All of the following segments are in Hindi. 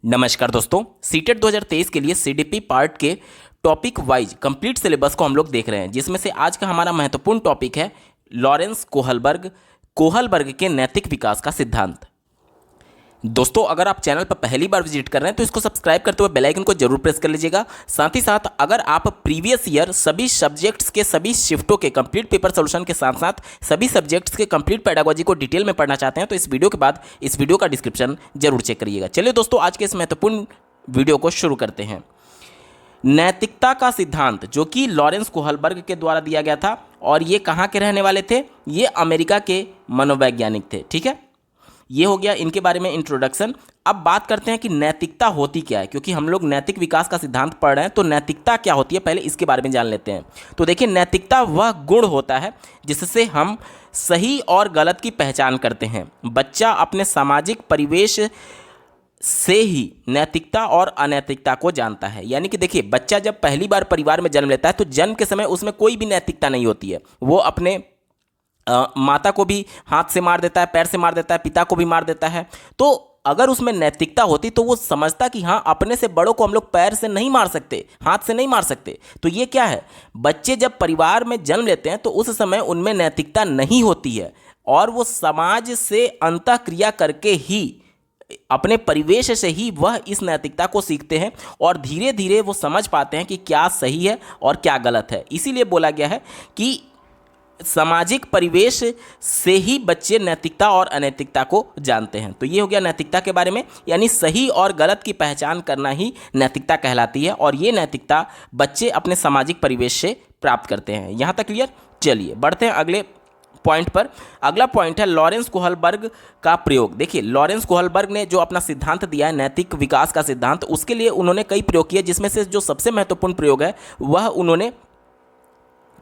नमस्कार दोस्तों, सीटेट 2023 के लिए सीडीपी पार्ट के टॉपिक वाइज कंप्लीट सिलेबस को हम लोग देख रहे हैं, जिसमें से आज का हमारा महत्वपूर्ण टॉपिक है लॉरेंस कोहलबर्ग के नैतिक विकास का सिद्धांत। दोस्तों, अगर आप चैनल पर पहली बार विजिट कर रहे हैं तो इसको सब्सक्राइब करते हुए बेल आइकन को जरूर प्रेस कर लीजिएगा। साथ ही साथ अगर आप प्रीवियस ईयर सभी सब्जेक्ट्स के सभी शिफ्टों के कंप्लीट पेपर सोल्यूशन के साथ साथ सभी सब्जेक्ट्स के कंप्लीट पेडागोजी को डिटेल में पढ़ना चाहते हैं तो इस वीडियो के बाद इस वीडियो का डिस्क्रिप्शन जरूर चेक करिएगा। चलिए दोस्तों, आज के इस महत्वपूर्ण वीडियो को शुरू करते हैं। नैतिकता का सिद्धांत, जो कि लॉरेंस कोहलबर्ग के द्वारा दिया गया था, और ये कहाँ के रहने वाले थे? ये अमेरिका के मनोवैज्ञानिक थे। ठीक है, ये हो गया इनके बारे में इंट्रोडक्शन। अब बात करते हैं कि नैतिकता होती क्या है, क्योंकि हम लोग नैतिक विकास का सिद्धांत पढ़ रहे हैं, तो नैतिकता क्या होती है पहले इसके बारे में जान लेते हैं। तो देखिए, नैतिकता वह गुण होता है जिससे हम सही और गलत की पहचान करते हैं। बच्चा अपने सामाजिक परिवेश से ही नैतिकता और अनैतिकता को जानता है। यानी कि देखिए, बच्चा जब पहली बार परिवार में जन्म लेता है तो जन्म के समय उसमें कोई भी नैतिकता नहीं होती है। वो अपने माता को भी हाथ से मार देता है, पैर से मार देता है, पिता को भी मार देता है। तो अगर उसमें नैतिकता होती तो वो समझता कि हाँ, अपने से बड़ों को हम लोग पैर से नहीं मार सकते, हाथ से नहीं मार सकते। तो ये क्या है, बच्चे जब परिवार में जन्म लेते हैं तो उस समय उनमें नैतिकता नहीं होती है और वो समाज से अंतःक्रिया करके ही, अपने परिवेश से ही वह इस नैतिकता को सीखते हैं और धीरे धीरे वो समझ पाते हैं कि क्या सही है और क्या गलत है। इसीलिए बोला गया है कि सामाजिक परिवेश से ही बच्चे नैतिकता और अनैतिकता को जानते हैं। तो ये हो गया नैतिकता के बारे में, यानी सही और गलत की पहचान करना ही नैतिकता कहलाती है, और ये नैतिकता बच्चे अपने सामाजिक परिवेश से प्राप्त करते हैं। यहाँ तक क्लियर? चलिए बढ़ते हैं अगले पॉइंट पर। अगला पॉइंट है लॉरेंस कोहलबर्ग का प्रयोग। देखिए, लॉरेंस कोहलबर्ग ने जो अपना सिद्धांत दिया है नैतिक विकास का सिद्धांत, उसके लिए उन्होंने कई प्रयोग किए, जिसमें से जो सबसे महत्वपूर्ण प्रयोग है वह उन्होंने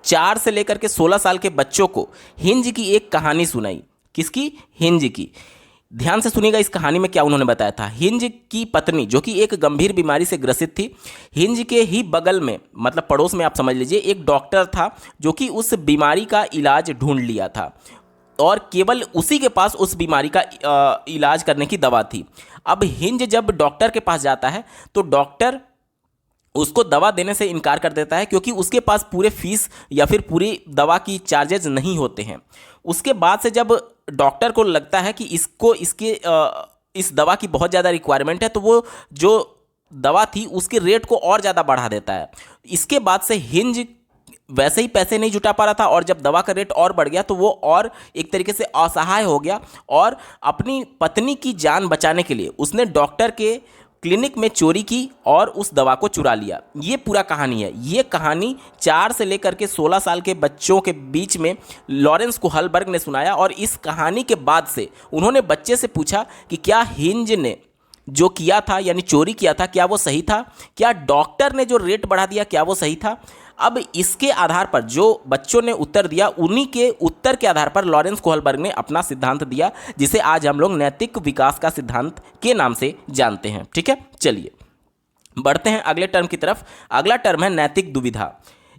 4 से लेकर के 16 साल के बच्चों को हिंज की एक कहानी सुनाई। किसकी? हिंज की। ध्यान से सुनिएगा, इस कहानी में क्या उन्होंने बताया था। हिंज की पत्नी, जो कि एक गंभीर बीमारी से ग्रसित थी, हिंज के ही बगल में, मतलब पड़ोस में आप समझ लीजिए, एक डॉक्टर था जो कि उस बीमारी का इलाज ढूंढ लिया था और केवल उसी के पास उस बीमारी का इलाज करने की दवा थी। अब हिंज जब डॉक्टर के पास जाता है तो डॉक्टर उसको दवा देने से इनकार कर देता है, क्योंकि उसके पास पूरे फीस या फिर पूरी दवा की चार्जेज नहीं होते हैं। उसके बाद से जब डॉक्टर को लगता है कि इस दवा की बहुत ज़्यादा रिक्वायरमेंट है, तो वो जो दवा थी उसके रेट को और ज़्यादा बढ़ा देता है। इसके बाद से हिंज वैसे ही पैसे नहीं जुटा पा रहा था, और जब दवा का रेट और बढ़ गया तो वो और एक तरीके से असहाय हो गया, और अपनी पत्नी की जान बचाने के लिए उसने डॉक्टर के क्लिनिक में चोरी की और उस दवा को चुरा लिया। ये पूरा कहानी है। ये कहानी 4 से लेकर के 16 साल के बच्चों के बीच में लॉरेंस कोहलबर्ग ने सुनाया, और इस कहानी के बाद से उन्होंने बच्चे से पूछा कि क्या हिंज ने जो किया था, यानी चोरी किया था, क्या वो सही था? क्या डॉक्टर ने जो रेट बढ़ा दिया, क्या वो सही था? अब इसके आधार पर जो बच्चों ने उत्तर दिया, उन्हीं के उत्तर के आधार पर लॉरेंस कोहलबर्ग ने अपना सिद्धांत दिया, जिसे आज हम लोग नैतिक विकास का सिद्धांत के नाम से जानते हैं। ठीक है, चलिए बढ़ते हैं अगले टर्म की तरफ। अगला टर्म है नैतिक दुविधा,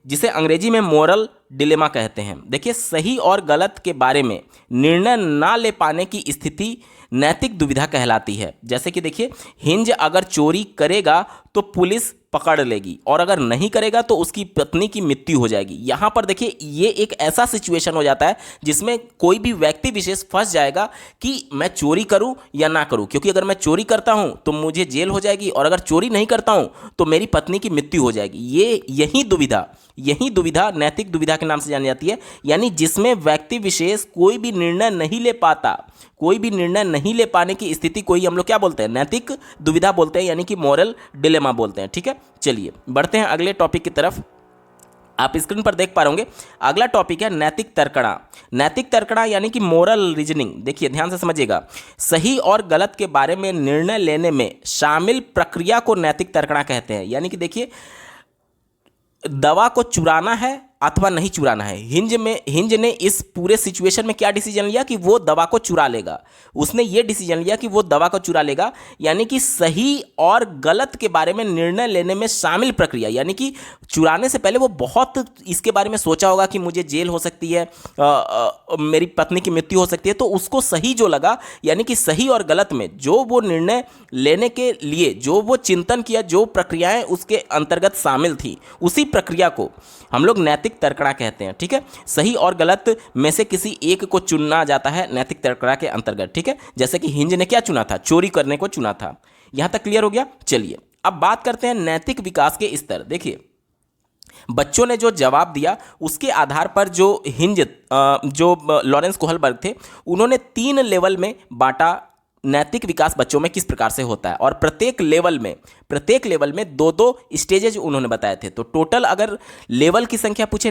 जिसे अंग्रेजी में मोरल डिलेमा कहते हैं। देखिए, सही और गलत के बारे में निर्णय ना ले पाने की स्थिति नैतिक दुविधा कहलाती है। जैसे कि देखिए, हिंज अगर चोरी करेगा तो पुलिस पकड़ लेगी, और अगर नहीं करेगा तो उसकी पत्नी की मृत्यु हो जाएगी। यहाँ पर देखिए, ये एक ऐसा सिचुएशन हो जाता है जिसमें कोई भी व्यक्ति विशेष फंस जाएगा कि मैं चोरी करूँ या ना करूँ, क्योंकि अगर मैं चोरी करता हूँ तो मुझे जेल हो जाएगी, और अगर चोरी नहीं करता हूँ तो मेरी पत्नी की मृत्यु हो जाएगी। यही दुविधा नैतिक दुविधा के नाम से जानी जाती है, यानी जिसमें व्यक्ति विशेष कोई भी निर्णय नहीं ले पाता, कोई भी निर्णय नहीं ले पाने की स्थिति को ही हम लोग क्या बोलते हैं? नैतिक दुविधा बोलते हैं, यानी कि मोरल डिलेमा बोलते हैं। ठीक है, चलिए बढ़ते हैं अगले टॉपिक की तरफ। आप स्क्रीन पर देख पा रहे होंगे, अगला टॉपिक है नैतिक तर्कणा। नैतिक तर्कणा यानी कि मोरल रीजनिंग। देखिए, ध्यान से समझिएगा, सही और गलत के बारे में निर्णय लेने में शामिल प्रक्रिया को नैतिक तर्कणा कहते हैं। यानी कि देखिए, दवा को चुराना है अथवा नहीं चुराना है। हिंज ने इस पूरे सिचुएशन में क्या डिसीजन लिया कि वो दवा को चुरा लेगा। उसने ये डिसीजन लिया कि वो दवा को चुरा लेगा, यानी कि सही और गलत के बारे में निर्णय लेने में शामिल प्रक्रिया, यानी कि चुराने से पहले वो बहुत इसके बारे में सोचा होगा कि मुझे जेल हो सकती है, मेरी पत्नी की मृत्यु हो सकती है, तो उसको सही जो लगा, यानी कि सही और गलत में जो वो निर्णय लेने के लिए जो वो चिंतन किया, जो प्रक्रियाएं उसके अंतर्गत शामिल थी, उसी प्रक्रिया को हम लोग नैतिक तर्कणा कहते हैं। ठीक है, सही और गलत में से किसी एक को चुनना जाता है नैतिक तर्कणा के अंतर्गत। ठीक है, जैसे कि हिंज ने क्या चुना था, चोरी करने को चुना था। यहां तक क्लियर हो गया। चलिए अब बात करते हैं नैतिक विकास के स्तर। देखिए बच्चों ने जो जवाब दिया उसके आधार पर जो लॉरेंस कोहलबर्ग थे, उन्होंने 3 लेवल में बांटा नैतिक विकास बच्चों में किस प्रकार से होता है, और प्रत्येक लेवल में 2-2 स्टेजेज उन्होंने बताए थे। तो टोटल अगर लेवल की संख्या पूछे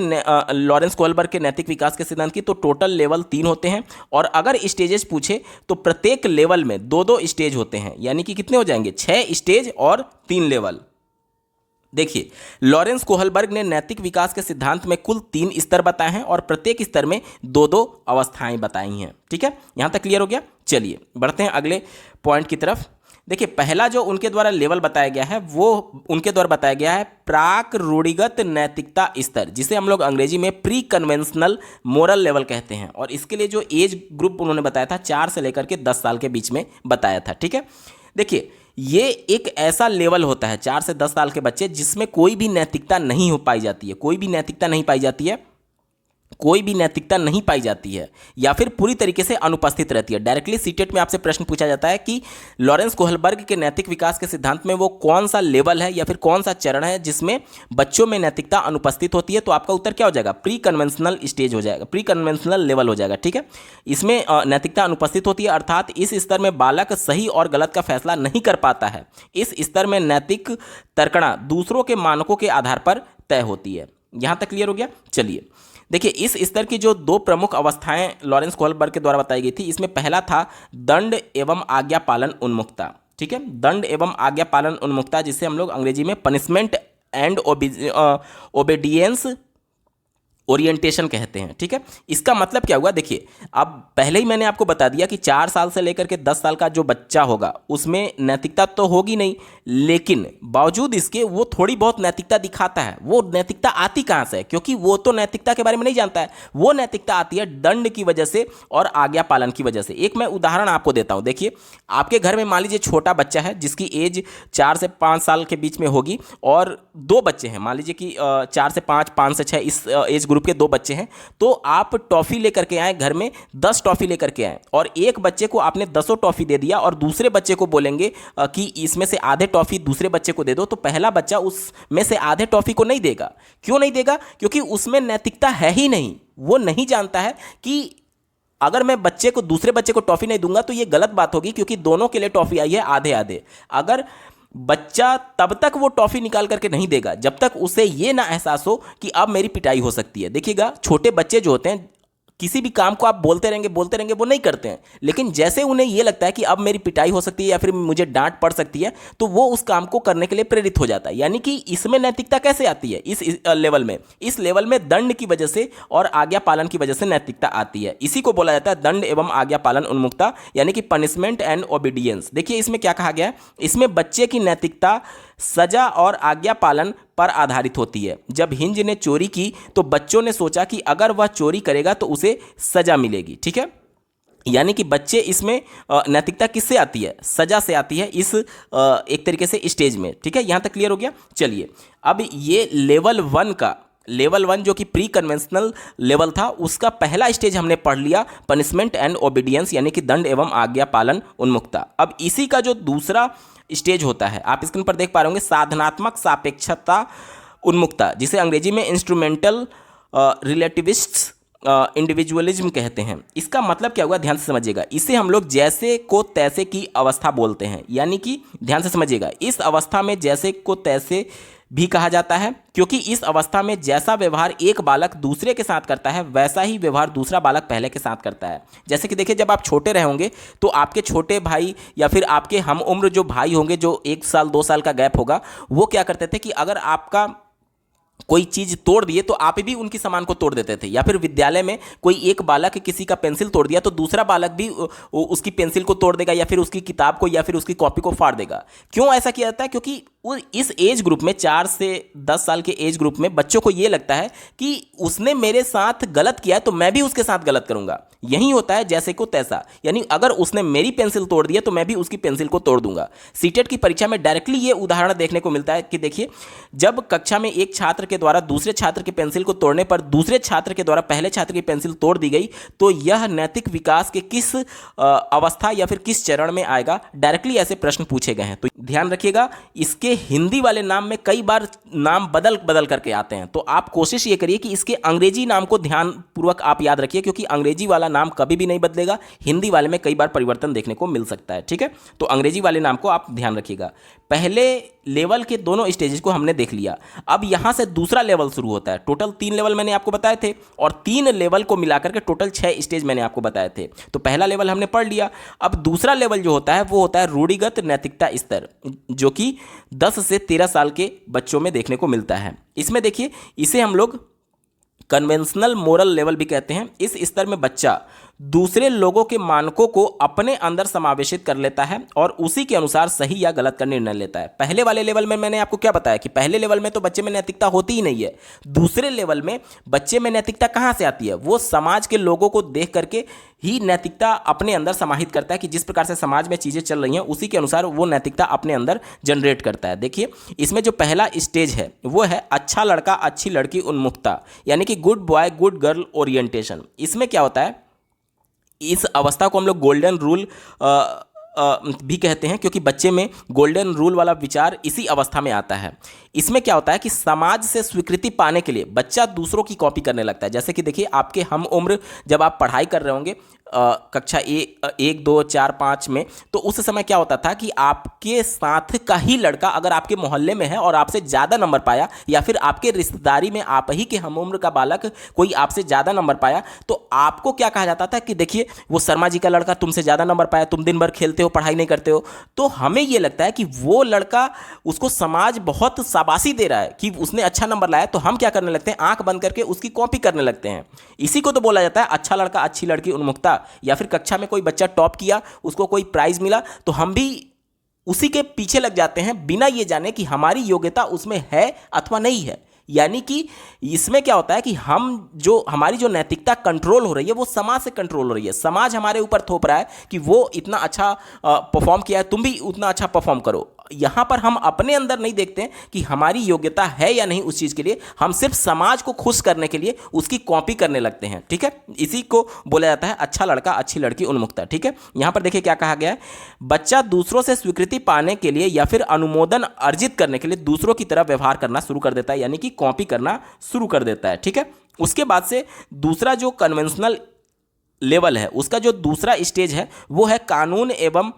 लॉरेंस कोहलबर्ग के नैतिक विकास के सिद्धांत की, तो टोटल लेवल 3 होते हैं, और अगर स्टेजेस पूछे तो प्रत्येक लेवल में 2-2 स्टेज होते हैं, यानी कि कितने हो जाएंगे, 6 स्टेज और 3 लेवल। देखिए लॉरेंस कोहलबर्ग ने नैतिक विकास के सिद्धांत में कुल 3 स्तर बताए हैं और प्रत्येक स्तर में 2-2 अवस्थाएं बताई हैं। ठीक है, यहां तक क्लियर हो गया। चलिए बढ़ते हैं अगले पॉइंट की तरफ। देखिए पहला जो उनके द्वारा लेवल बताया गया है वो उनके द्वारा बताया गया है प्राक रूढ़िगत नैतिकता स्तर, जिसे हम लोग अंग्रेजी में प्री कन्वेंशनल मोरल लेवल कहते हैं। और इसके लिए जो एज ग्रुप उन्होंने बताया था 4 से लेकर के 10 साल के बीच में बताया था। ठीक है, देखिए ये एक ऐसा लेवल होता है 4 से 10 साल के बच्चे जिसमें कोई भी नैतिकता नहीं हो पाई जाती है, कोई भी नैतिकता नहीं पाई जाती है, कोई भी नैतिकता नहीं पाई जाती है, या फिर पूरी तरीके से अनुपस्थित रहती है। डायरेक्टली सीटेट में आपसे प्रश्न पूछा जाता है कि लॉरेंस कोहलबर्ग के नैतिक विकास के सिद्धांत में वो कौन सा लेवल है या फिर कौन सा चरण है जिसमें बच्चों में नैतिकता अनुपस्थित होती है, तो आपका उत्तर क्या हो जाएगा, प्री कन्वेंशनल स्टेज हो जाएगा, प्री कन्वेंशनल लेवल हो जाएगा। ठीक है, इसमें नैतिकता अनुपस्थित होती है, अर्थात इस स्तर में बालक सही और गलत का फैसला नहीं कर पाता है। इस स्तर में नैतिक तर्कणा दूसरों के मानकों के आधार पर तय होती है। यहां तक क्लियर हो गया। चलिए देखिए इस स्तर की जो 2 प्रमुख अवस्थाएं लॉरेंस कोहलबर्ग के द्वारा बताई गई थी, इसमें पहला था दंड एवं आज्ञा पालन उन्मुखता। ठीक है, दंड एवं आज्ञा पालन उन्मुखता, जिसे हम लोग अंग्रेजी में पनिशमेंट एंड ओबेडियंस ओरिएंटेशन कहते हैं। ठीक है, इसका मतलब क्या हुआ, देखिए अब पहले ही मैंने आपको बता दिया कि 4 साल से लेकर के 10 साल का जो बच्चा होगा उसमें नैतिकता तो होगी नहीं, लेकिन बावजूद इसके वो थोड़ी बहुत नैतिकता दिखाता है। वो नैतिकता आती कहाँ से है, क्योंकि वो तो नैतिकता के बारे में नहीं जानता है, वो नैतिकता आती है दंड की वजह से और आज्ञा पालन की वजह से। एक मैं उदाहरण आपको देता हूँ। देखिए आपके घर में मान लीजिए छोटा बच्चा है जिसकी एज 4 से 5 साल के बीच में होगी, और 2 बच्चे हैं, मान लीजिए कि 4 से 5, 5 से 6 इस एज ग्रुप के 2 बच्चे हैं। तो आप टॉफी लेकर के आए घर में, 10 टॉफी लेकर के आए, और एक बच्चे को आपने 10 टॉफी दे दिया और दूसरे बच्चे को बोलेंगे कि इसमें से आधे टॉफी दूसरे बच्चे को दे दो, तो पहला बच्चा उसमें से आधे टॉफी को नहीं देगा। क्यों नहीं देगा, क्योंकि उसमें नैतिकता है ही नहीं। वो नहीं जानता है कि अगर मैं बच्चे को दूसरे बच्चे को टॉफी नहीं दूंगा तो ये गलत बात होगी, क्योंकि दोनों के लिए टॉफी आई है आधे आधे। अगर बच्चा तब तक वो टॉफी निकाल करके नहीं देगा जब तक उसे ये ना एहसास हो कि अब मेरी पिटाई हो सकती है। देखिएगा छोटे बच्चे जो होते हैं, किसी भी काम को आप बोलते रहेंगे वो नहीं करते हैं, लेकिन जैसे उन्हें ये लगता है कि अब मेरी पिटाई हो सकती है या फिर मुझे डांट पड़ सकती है, तो वो उस काम को करने के लिए प्रेरित हो जाता है। यानी कि इसमें नैतिकता कैसे आती है, इस लेवल में, इस लेवल में दंड की वजह से और आज्ञा पालन की वजह से नैतिकता आती है। इसी को बोला जाता है दंड एवं आज्ञा पालन उन्मुखता, यानी कि पनिशमेंट एंड ओबीडियंस। देखिए इसमें क्या कहा गया है, इसमें बच्चे की नैतिकता सजा और आज्ञा पालन पर आधारित होती है। जब हिंज ने चोरी की तो बच्चों ने सोचा कि अगर वह चोरी करेगा तो उसे सजा मिलेगी। ठीक है, यानी कि बच्चे इसमें नैतिकता किससे आती है, सजा से आती है, इस एक तरीके से स्टेज में। ठीक है, यहां तक क्लियर हो गया। चलिए अब ये लेवल 1 जो कि प्री कन्वेंशनल लेवल था, उसका पहला स्टेज हमने पढ़ लिया, पनिशमेंट एंड ओबीडियंस, यानी कि दंड एवं आज्ञा पालन उन्मुखता। अब इसी का जो दूसरा स्टेज होता है, आप स्क्रीन पर देख पा रहे होंगे, साधनात्मक सापेक्षता उन्मुखता, जिसे अंग्रेजी में इंस्ट्रूमेंटल रिलेटिविस्ट्स इंडिविजुअलिज्म कहते हैं। इसका मतलब क्या हुआ, ध्यान से समझिएगा। इसे हम लोग जैसे को तैसे की अवस्था बोलते हैं, यानी कि ध्यान से समझिएगा, इस अवस्था में जैसे को तैसे भी कहा जाता है, क्योंकि इस अवस्था में जैसा व्यवहार एक बालक दूसरे के साथ करता है वैसा ही व्यवहार दूसरा बालक पहले के साथ करता है। जैसे कि देखिए जब आप छोटे रहे होंगे तो आपके छोटे भाई या फिर आपके हम उम्र जो भाई होंगे, जो 1 साल 2 साल का गैप होगा, वो क्या करते थे कि अगर आपका कोई चीज तोड़ दिए तो आप भी उनकी सामान को तोड़ देते थे, या फिर विद्यालय में कोई एक बालक किसी का पेंसिल तोड़ दिया तो दूसरा बालक भी उसकी पेंसिल को तोड़ देगा, या फिर उसकी किताब को या फिर उसकी कॉपी को फाड़ देगा। क्यों ऐसा किया जाता है? क्योंकि इस एज ग्रुप में 4 से 10 साल के एज ग्रुप में बच्चों को यह लगता है कि उसने मेरे साथ गलत किया है तो मैं भी उसके साथ गलत करूंगा। यही होता है जैसे को तैसा, यानी अगर उसने मेरी पेंसिल तोड़ दी है तो मैं भी उसकी पेंसिल को तोड़ दूंगा। सीटेट की परीक्षा में डायरेक्टली ये उदाहरण देखने को मिलता है कि देखिए, जब कक्षा में एक छात्र के द्वारा दूसरे छात्र की पेंसिल को तोड़ने पर दूसरे छात्र के द्वारा पहले छात्र की पेंसिल तोड़ दी गई तो यह नैतिक विकास के किस अवस्था या फिर किस चरण में आएगा? डायरेक्टली ऐसे प्रश्न पूछे गए हैं। तो ध्यान रखिएगा, इसके हिंदी वाले नाम में कई बार नाम बदल बदल करके आते हैं, तो आप कोशिश ये करिए कि इसके अंग्रेजी नाम को ध्यानपूर्वक आप याद रखिए, क्योंकि अंग्रेजी वाला नाम कभी भी नहीं बदलेगा, हिंदी वाले में कई बार परिवर्तन देखने को मिल सकता है। ठीक है, तो अंग्रेजी वाले नाम को आप ध्यान रखिएगा। पहले लेवल के दोनों स्टेजेस को हमने देख लिया, अब यहां से दूसरा लेवल शुरू होता है। टोटल 3 लेवल मैंने आपको बताए थे, और 3 लेवल को मिलाकर के टोटल 6 स्टेज मैंने आपको बताए थे। तो पहला लेवल हमने पढ़ लिया। अब दूसरा लेवल जो होता है वो होता है रूढ़िगत नैतिकता स्तर, जो कि 10 से 13 साल के बच्चों में देखने को मिलता है। इसमें देखिए, इसे हम लोग कन्वेंशनल मोरल लेवल भी कहते हैं। इस स्तर में बच्चा दूसरे लोगों के मानकों को अपने अंदर समावेशित कर लेता है और उसी के अनुसार सही या गलत का निर्णय लेता है। पहले वाले लेवल में मैंने आपको क्या बताया कि पहले लेवल में तो बच्चे में नैतिकता होती ही नहीं है। दूसरे लेवल में बच्चे में नैतिकता कहां से आती है? वो समाज के लोगों को देख करके ही नैतिकता अपने अंदर समाहित करता है कि जिस प्रकार से समाज में चीजें चल रही हैं उसी के अनुसार वो नैतिकता अपने अंदर जनरेट करता है। देखिए, इसमें जो पहला स्टेज है वो है अच्छा लड़का अच्छी लड़की उन्मुखता, यानी कि good boy good girl orientation. इसमें क्या होता है, इस अवस्था को हम लोग गोल्डन रूल भी कहते हैं, क्योंकि बच्चे में गोल्डन रूल वाला विचार इसी अवस्था में आता है। इसमें क्या होता है कि समाज से स्वीकृति पाने के लिए बच्चा दूसरों की कॉपी करने लगता है। जैसे कि देखिए, आपके हम उम्र जब आप पढ़ाई कर रहे होंगे कक्षा 1, 2, 4, 5 में, तो उस समय क्या होता था कि आपके साथ का ही लड़का अगर आपके मोहल्ले में है और आपसे ज़्यादा नंबर पाया, या फिर आपके रिश्तेदारी में आप ही के हम उम्र का बालक कोई आपसे ज़्यादा नंबर पाया, तो आपको क्या कहा जाता था कि देखिए वो शर्मा जी का लड़का तुमसे ज़्यादा नंबर पाया, तुम दिन भर खेलते हो पढ़ाई नहीं करते हो। तो हमें ये लगता है कि वो लड़का, उसको समाज बहुत शाबाशी दे रहा है कि उसने अच्छा नंबर लाया, तो हम क्या करने लगते हैं, आंख बंद करके उसकी कॉपी करने लगते हैं। इसी को तो बोला जाता है अच्छा लड़का अच्छी लड़की उन्मुखता। या फिर कक्षा में कोई बच्चा टॉप किया, उसको कोई प्राइज मिला, तो हम भी उसी के पीछे लग जाते हैं बिना ये जाने कि हमारी योग्यता उसमें है अथवा नहीं है। यानी कि इसमें क्या होता है कि हमारी जो नैतिकता कंट्रोल हो रही है वो समाज से कंट्रोल हो रही है। समाज हमारे ऊपर थोप रहा है कि वो इतना अच्छा परफॉर्म किया है, तुम भी उतना अच्छा परफॉर्म करो। यहां पर हम अपने अंदर नहीं देखते हैं कि हमारी योग्यता है या नहीं उस चीज के लिए, हम सिर्फ समाज को खुश करने के लिए उसकी कॉपी करने लगते हैं। ठीक है, इसी को बोला जाता है अच्छा लड़का अच्छी लड़की उन्मुखता। ठीक है, यहां पर देखिए क्या कहा गया है, बच्चा दूसरों से स्वीकृति पाने के लिए या फिर अनुमोदन अर्जित करने के लिए दूसरों की तरह व्यवहार करना शुरू कर देता है, यानी कि कॉपी करना शुरू कर देता है। ठीक है, उसके बाद से दूसरा जो कन्वेंशनल लेवल है, उसका जो दूसरा स्टेज है वो है कानून एवं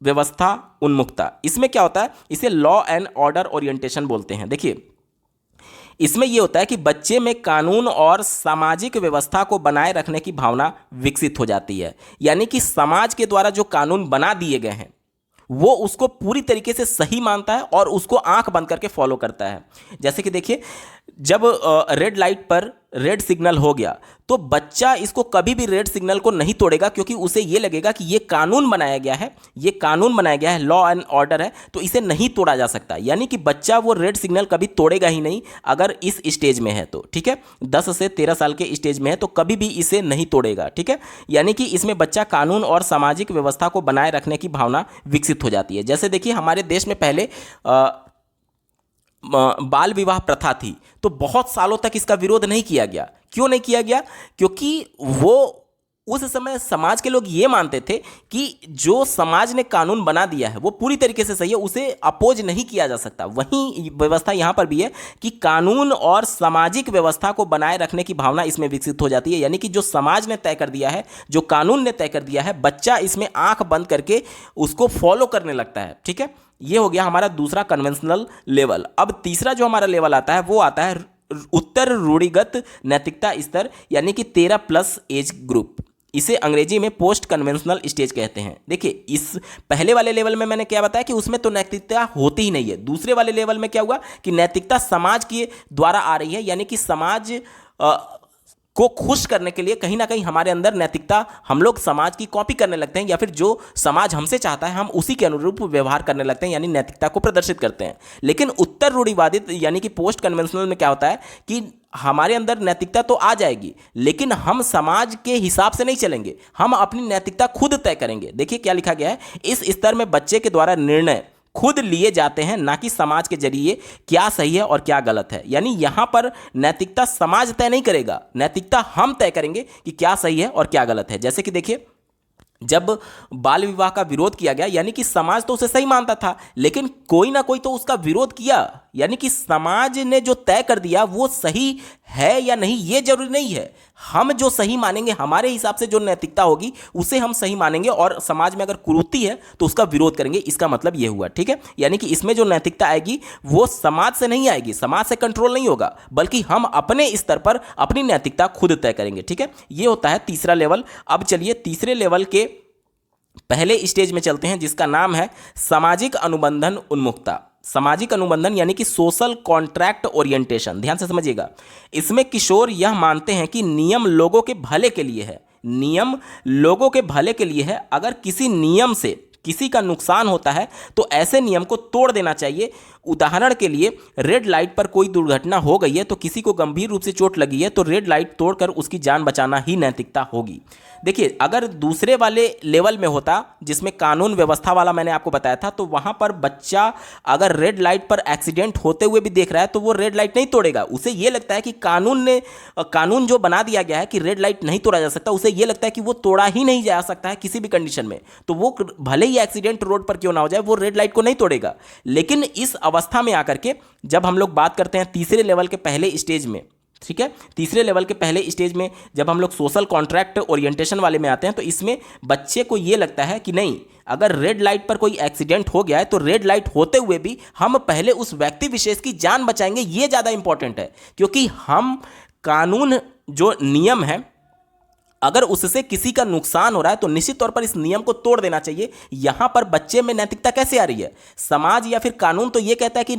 व्यवस्था उन्मुखता। इसमें क्या होता है, इसे लॉ एंड ऑर्डर ओरिएंटेशन बोलते हैं। देखिए, इसमें यह होता है कि बच्चे में कानून और सामाजिक व्यवस्था को बनाए रखने की भावना विकसित हो जाती है, यानी कि समाज के द्वारा जो कानून बना दिए गए हैं वो उसको पूरी तरीके से सही मानता है और उसको आंख बंद करके फॉलो करता है। जैसे कि देखिए, जब रेड लाइट पर रेड सिग्नल हो गया तो बच्चा इसको कभी भी रेड सिग्नल को नहीं तोड़ेगा, क्योंकि उसे ये लगेगा कि ये कानून बनाया गया है, ये कानून बनाया गया है, लॉ एंड ऑर्डर है, तो इसे नहीं तोड़ा जा सकता। यानी कि बच्चा वो रेड सिग्नल कभी तोड़ेगा ही नहीं अगर इस स्टेज में है तो। ठीक है, 10 से 13 साल के स्टेज में है तो कभी भी इसे नहीं तोड़ेगा। ठीक है, यानी कि इसमें बच्चा कानून और सामाजिक व्यवस्था को बनाए रखने की भावना विकसित हो जाती है। जैसे देखिए, हमारे देश में पहले बाल विवाह प्रथा थी, तो बहुत सालों तक इसका विरोध नहीं किया गया। क्यों नहीं किया गया? क्योंकि वो उस समय समाज के लोग ये मानते थे कि जो समाज ने कानून बना दिया है वो पूरी तरीके से सही है, उसे अपोज नहीं किया जा सकता। वहीं व्यवस्था यहाँ पर भी है कि कानून और सामाजिक व्यवस्था को बनाए रखने की भावना इसमें विकसित हो जाती है, यानी कि जो समाज ने तय कर दिया है, जो कानून ने तय कर दिया है, बच्चा इसमें आंख बंद करके उसको फॉलो करने लगता है। ठीक है, ये हो गया हमारा दूसरा कन्वेंशनल लेवल। अब तीसरा जो हमारा लेवल आता है वो आता है उत्तर रूढ़िगत नैतिकता स्तर, यानी कि 13+ एज ग्रुप। इसे अंग्रेजी में पोस्ट कन्वेंशनल स्टेज कहते हैं। देखिए, इस पहले वाले लेवल में मैंने क्या बताया कि उसमें तो नैतिकता होती ही नहीं है। दूसरे वाले लेवल में क्या हुआ कि नैतिकता समाज के द्वारा आ रही है, यानी कि समाज को खुश करने के लिए कहीं ना कहीं हमारे अंदर नैतिकता, हम लोग समाज की कॉपी करने लगते हैं, या फिर जो समाज हमसे चाहता है हम उसी के अनुरूप व्यवहार करने लगते हैं, यानी नैतिकता को प्रदर्शित करते हैं। लेकिन उत्तर रूढ़िवादित यानी कि पोस्ट कन्वेंशनल में क्या होता है कि हमारे अंदर नैतिकता तो आ जाएगी, लेकिन हम समाज के हिसाब से नहीं चलेंगे, हम अपनी नैतिकता खुद तय करेंगे। देखिए क्या लिखा गया है, इस स्तर में बच्चे के द्वारा निर्णय खुद लिए जाते हैं, ना कि समाज के जरिए क्या सही है और क्या गलत है। यानी यहां पर नैतिकता समाज तय नहीं करेगा, नैतिकता हम तय करेंगे कि क्या सही है और क्या गलत है। जैसे कि देखिए, जब बाल विवाह का विरोध किया गया, यानी कि समाज तो उसे सही मानता था, लेकिन कोई ना कोई तो उसका विरोध किया, यानी कि समाज ने जो तय कर दिया वो सही है या नहीं ये जरूरी नहीं है। हम जो सही मानेंगे, हमारे हिसाब से जो नैतिकता होगी उसे हम सही मानेंगे, और समाज में अगर कुरीति है तो उसका विरोध करेंगे। इसका मतलब ये हुआ, ठीक है। यानी कि इसमें जो नैतिकता आएगी वो समाज से नहीं आएगी, समाज से कंट्रोल नहीं होगा, बल्कि हम अपने स्तर पर अपनी नैतिकता खुद तय करेंगे, ठीक है। ये होता है तीसरा लेवल। अब चलिए तीसरे लेवल के पहले स्टेज में चलते हैं, जिसका नाम है सामाजिक अनुबंधन उन्मुखता। सामाजिक अनुबंधन यानी कि सोशल कॉन्ट्रैक्ट ओरिएंटेशन। ध्यान से समझिएगा, इसमें किशोर यह मानते हैं कि नियम लोगों के भले के लिए है, नियम लोगों के भले के लिए है। अगर किसी नियम से किसी का नुकसान होता है तो ऐसे नियम को तोड़ देना चाहिए। उदाहरण के लिए, रेड लाइट पर कोई दुर्घटना हो गई है तो किसी को गंभीर रूप से चोट लगी है तो रेड लाइट तोड़कर उसकी जान बचाना ही नैतिकता होगी। देखिए, अगर दूसरे वाले लेवल में होता जिसमें कानून व्यवस्था वाला मैंने आपको बताया था, तो वहां पर बच्चा अगर रेड लाइट पर एक्सीडेंट होते हुए भी देख रहा है तो वो रेड लाइट नहीं तोड़ेगा। उसे ये लगता है कि कानून जो बना दिया गया है कि रेड लाइट नहीं तोड़ा जा सकता, उसे ये लगता है कि वो तोड़ा ही नहीं जा सकता है किसी भी कंडीशन में, तो वो भले ही एक्सीडेंट रोड पर क्यों ना हो जाए वो रेड लाइट को नहीं तोड़ेगा। लेकिन इस अवस्था में आकर के जब हम लोग बात करते हैं तीसरे लेवल के पहले स्टेज में, ठीक है, तीसरे लेवल के पहले स्टेज में जब हम लोग सोशल कॉन्ट्रैक्ट ओरिएंटेशन वाले में आते हैं, तो इसमें बच्चे को ये लगता है कि नहीं, अगर रेड लाइट पर कोई एक्सीडेंट हो गया है तो रेड लाइट होते हुए भी हम पहले उस व्यक्ति विशेष की जान बचाएंगे। ये ज़्यादा इंपॉर्टेंट है, क्योंकि हम कानून जो नियम है, अगर उससे किसी का नुकसान हो रहा है तो निश्चित तौर पर इस नियम को तोड़ देना चाहिए। यहां पर बच्चे में नैतिकता कैसे आ रही है? समाज या फिर कानून तो ये कहता है कि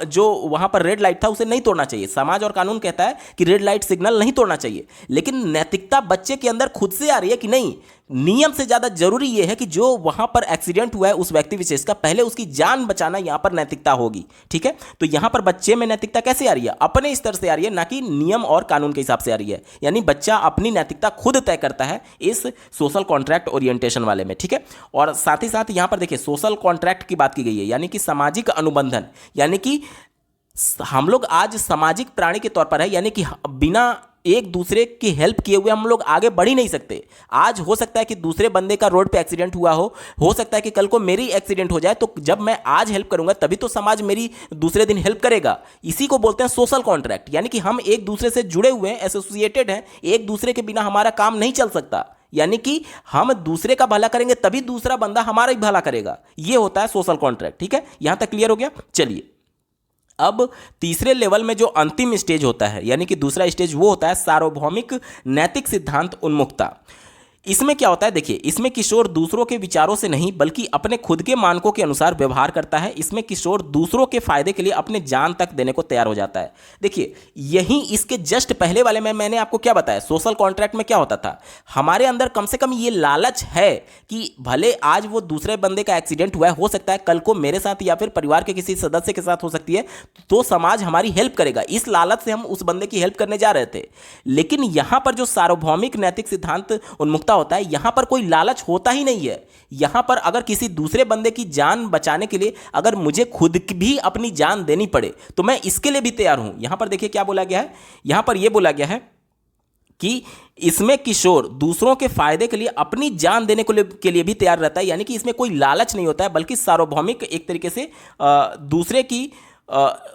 जो वहां पर रेड लाइट था उसे नहीं तोड़ना चाहिए, समाज और कानून कहता है कि रेड लाइट सिग्नल नहीं तोड़ना चाहिए, लेकिन नैतिकता बच्चे के अंदर खुद से आ रही है कि नहीं, नियम से ज्यादा जरूरी यह है कि जो वहां पर एक्सीडेंट हुआ है उस व्यक्ति विशेष का, पहले उसकी जान बचाना यहां पर नैतिकता होगी, ठीक है। तो यहां पर बच्चे में नैतिकता कैसे आ रही है? अपने स्तर से आ रही है, ना कि नियम और कानून के हिसाब से आ रही है। यानी बच्चा अपनी नैतिकता खुद तय करता है इस सोशल कॉन्ट्रैक्ट ओरिएंटेशन वाले में, ठीक है। और साथ ही साथ यहां पर देखिए सोशल कॉन्ट्रैक्ट की बात की गई है, यानी कि सामाजिक अनुबंधन, यानी कि हम लोग आज सामाजिक प्राणी के तौर पर है, यानी कि बिना एक दूसरे की हेल्प किए हुए हम लोग आगे बढ़ ही नहीं सकते। आज हो सकता है कि दूसरे बंदे का रोड पे एक्सीडेंट हुआ हो सकता है कि कल को मेरी एक्सीडेंट हो जाए, तो जब मैं आज हेल्प करूंगा तभी तो समाज मेरी दूसरे दिन हेल्प करेगा। इसी को बोलते हैं सोशल कॉन्ट्रैक्ट, यानी कि हम एक दूसरे से जुड़े हुए हैं, एसोसिएटेड हैं, एक दूसरे के बिना हमारा काम नहीं चल सकता। यानी कि हम दूसरे का भला करेंगे तभी दूसरा बंदा हमारा ही भला करेगा। यह होता है सोशल कॉन्ट्रैक्ट, ठीक है। यहां तक क्लियर हो गया? चलिए, अब तीसरे लेवल में जो अंतिम स्टेज होता है, यानी कि दूसरा स्टेज, वो होता है सार्वभौमिक नैतिक सिद्धांत उन्मुखता। इसमें क्या होता है? देखिए, इसमें किशोर दूसरों के विचारों से नहीं बल्कि अपने खुद के मानकों के अनुसार व्यवहार करता है। इसमें किशोर दूसरों के फायदे के लिए अपने जान तक देने को तैयार हो जाता है। देखिए, यही इसके जस्ट पहले वाले में मैंने आपको क्या बताया, सोशल कॉन्ट्रैक्ट में क्या होता था, हमारे अंदर कम से कम ये लालच है कि भले आज वो दूसरे बंदे का एक्सीडेंट हुआ है, हो सकता है कल को मेरे साथ या फिर परिवार के किसी सदस्य के साथ हो सकती है, तो समाज हमारी हेल्प करेगा। इस लालच से हम उस बंदे की हेल्प करने जा रहे थे। लेकिन यहां पर जो सार्वभौमिक नैतिक सिद्धांत उन्मुखता होता है, यहां पर कोई लालच होता ही नहीं है। यहां पर अगर किसी दूसरे बंदे की जान बचाने के लिए अगर मुझे खुद भी अपनी जान देनी पड़े तो मैं इसके लिए भी तैयार हूं। यहां पर देखिए क्या बोला गया है, यहां पर यह बोला गया है कि इसमें किशोर दूसरों के फायदे के लिए अपनी जान देने के लिए भी तैयार रहता है। यानी कि इसमें कोई लालच नहीं होता है, बल्कि सार्वभौमिक एक तरीके से दूसरे की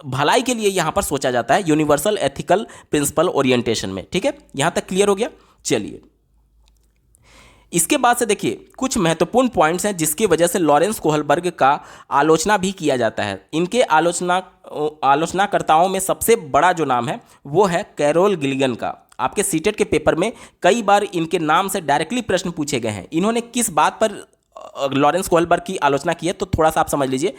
भलाई के लिए यहां पर सोचा जाता है, यूनिवर्सल एथिकल प्रिंसिपल ओरिएंटेशन में, ठीक है। यहां तक क्लियर हो गया? चलिए, इसके बाद से देखिए कुछ महत्वपूर्ण पॉइंट्स हैं जिसकी वजह से लॉरेंस कोहलबर्ग का आलोचना भी किया जाता है। इनके आलोचनाकर्ताओं में सबसे बड़ा जो नाम है वो है कैरोल गिलिगन का। आपके सीटेट के पेपर में कई बार इनके नाम से डायरेक्टली प्रश्न पूछे गए हैं। इन्होंने किस बात पर लॉरेंस कोहलबर्ग की आलोचना की है, तो थोड़ा सा आप समझ लीजिए।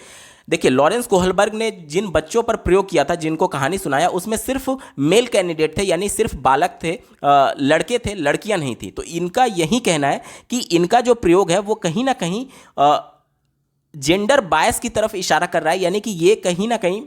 देखिए, लॉरेंस कोहलबर्ग ने जिन बच्चों पर प्रयोग किया था, जिनको कहानी सुनाया, उसमें सिर्फ मेल कैंडिडेट थे, यानी सिर्फ बालक थे, लड़के थे, लड़कियां नहीं थी। तो इनका यही कहना है कि इनका जो प्रयोग है वो कहीं ना कहीं जेंडर बायस की तरफ इशारा कर रहा है, यानी कि ये कहीं ना कहीं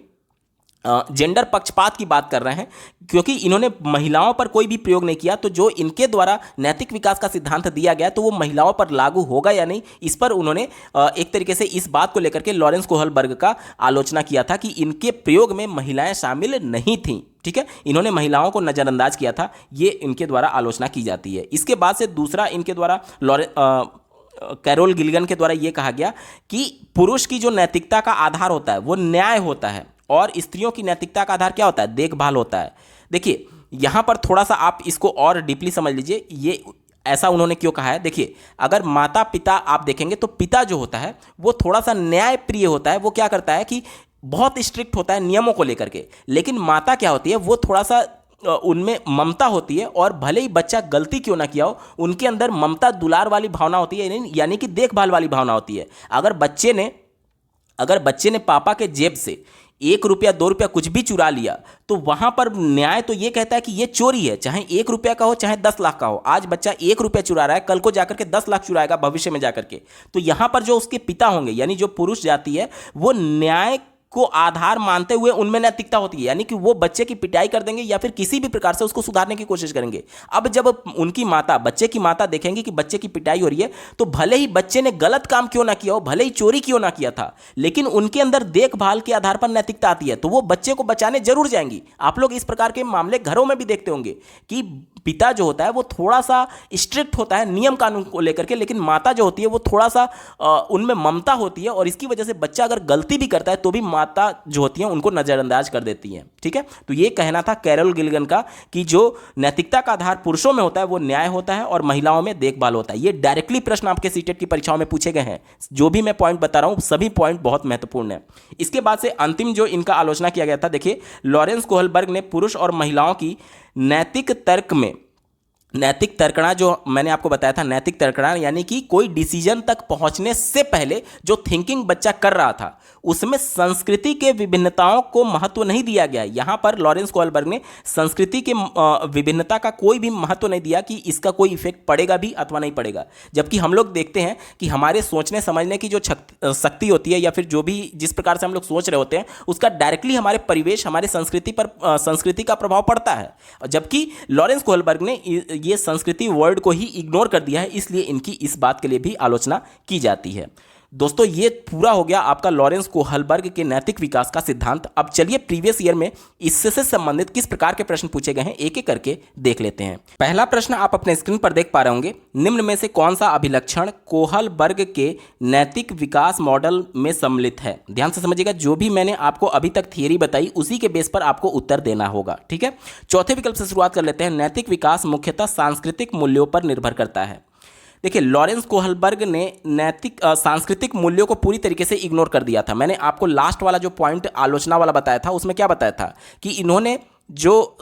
जेंडर पक्षपात की बात कर रहे हैं, क्योंकि इन्होंने महिलाओं पर कोई भी प्रयोग नहीं किया। तो जो इनके द्वारा नैतिक विकास का सिद्धांत दिया गया तो वो महिलाओं पर लागू होगा या नहीं, इस पर उन्होंने एक तरीके से इस बात को लेकर के लॉरेंस कोहलबर्ग का आलोचना किया था कि इनके प्रयोग में महिलाएं शामिल नहीं थीं। ठीक है, इन्होंने महिलाओं को नज़रअंदाज किया था, ये इनके द्वारा आलोचना की जाती है। इसके बाद से दूसरा इनके द्वारा कैरोल गिल्लिगन के द्वारा ये कहा गया कि पुरुष की जो नैतिकता का आधार होता है वो न्याय होता है, और स्त्रियों की नैतिकता का आधार क्या होता है? देखभाल होता है। देखिए, यहाँ पर थोड़ा सा आप इसको और डीपली समझ लीजिए, ये ऐसा उन्होंने क्यों कहा है। देखिए, अगर माता पिता आप देखेंगे तो पिता जो होता है वो थोड़ा सा न्याय प्रिय होता है, वो क्या करता है कि बहुत स्ट्रिक्ट होता है नियमों को लेकर के। लेकिन माता क्या होती है, वो थोड़ा सा उनमें ममता होती है, और भले ही बच्चा गलती क्यों ना किया हो, उनके अंदर ममता दुलार वाली भावना होती है, यानी कि देखभाल वाली भावना होती है। अगर बच्चे ने पापा के जेब से 1 रुपया 2 रुपया कुछ भी चुरा लिया, तो वहां पर न्याय तो ये कहता है कि ये चोरी है, चाहे 1 रुपया का हो चाहे 10 लाख का हो। आज बच्चा 1 रुपया चुरा रहा है, कल को जाकर के 10 लाख चुराएगा भविष्य में जाकर के। तो यहां पर जो उसके पिता होंगे, यानी जो पुरुष जाति है, वो न्याय को आधार मानते हुए उनमें नैतिकता होती है, यानी कि वो बच्चे की पिटाई कर देंगे या फिर किसी भी प्रकार से उसको सुधारने की कोशिश करेंगे। अब जब उनकी माता, बच्चे की माता देखेंगे कि बच्चे की पिटाई हो रही है, तो भले ही बच्चे ने गलत काम क्यों ना किया हो, भले ही चोरी क्यों ना किया था, लेकिन उनके अंदर देखभाल के आधार पर नैतिकता आती है, तो वो बच्चे को बचाने जरूर जाएंगी। आप लोग इस प्रकार के मामले घरों में भी देखते होंगे कि पिता जो होता है वो थोड़ा सा स्ट्रिक्ट होता है नियम कानून को लेकर के, लेकिन माता जो होती है वो थोड़ा सा उनमें ममता होती है, और इसकी वजह से बच्चा अगर गलती भी करता है तो भी माता जो होती है उनको नजरअंदाज कर देती हैं। ठीक है, तो ये कहना था कैरोल गिल्लिगन का कि जो नैतिकता का आधार पुरुषों में होता है वो न्याय होता है और महिलाओं में देखभाल होता है। ये डायरेक्टली प्रश्न आपके सीटेट की परीक्षाओं में पूछे गए हैं। जो भी मैं पॉइंट बता रहा हूं सभी पॉइंट बहुत महत्वपूर्ण है। इसके बाद से अंतिम जो इनका आलोचना किया गया था, देखिए, लॉरेंस कोहलबर्ग ने पुरुष और महिलाओं की नैतिक तर्कणा, जो मैंने आपको बताया था, नैतिक तर्कणा यानी कि कोई डिसीजन तक पहुंचने से पहले जो थिंकिंग बच्चा कर रहा था उसमें संस्कृति के विभिन्नताओं को महत्व नहीं दिया गया। यहां पर लॉरेंस कोहलबर्ग ने संस्कृति के विभिन्नता का कोई भी महत्व नहीं दिया कि इसका कोई इफेक्ट पड़ेगा भी अथवा नहीं पड़ेगा। जबकि हम लोग देखते हैं कि हमारे सोचने समझने की जो शक्ति होती है, या फिर जो भी जिस प्रकार से हम लोग सोच रहे होते हैं, उसका डायरेक्टली हमारे परिवेश, हमारे संस्कृति का प्रभाव पड़ता है। जबकि लॉरेंस कोहलबर्ग ने ये संस्कृति वर्ड को ही इग्नोर कर दिया है, इसलिए इनकी इस बात के लिए भी आलोचना की जाती है। दोस्तों, ये पूरा हो गया आपका लॉरेंस कोहलबर्ग के नैतिक विकास का सिद्धांत। अब चलिए प्रीवियस ईयर में इससे संबंधित किस प्रकार के प्रश्न पूछे गए हैं एक एक करके देख लेते हैं। पहला प्रश्न आप अपने स्क्रीन पर देख पा रहे होंगे, निम्न में से कौन सा अभिलक्षण कोहलबर्ग के नैतिक विकास मॉडल में सम्मिलित है? ध्यान से समझिएगा, जो भी मैंने आपको अभी तक थियरी बताई उसी के बेस पर आपको उत्तर देना होगा। ठीक है, चौथे विकल्प से शुरुआत कर लेते हैं। नैतिक विकास मुख्यतः सांस्कृतिक मूल्यों पर निर्भर करता है। देखिए, लॉरेंस कोहलबर्ग ने सांस्कृतिक मूल्यों को पूरी तरीके से इग्नोर कर दिया था। मैंने आपको लास्ट वाला जो पॉइंट आलोचना वाला बताया था उसमें क्या बताया था कि इन्होंने जो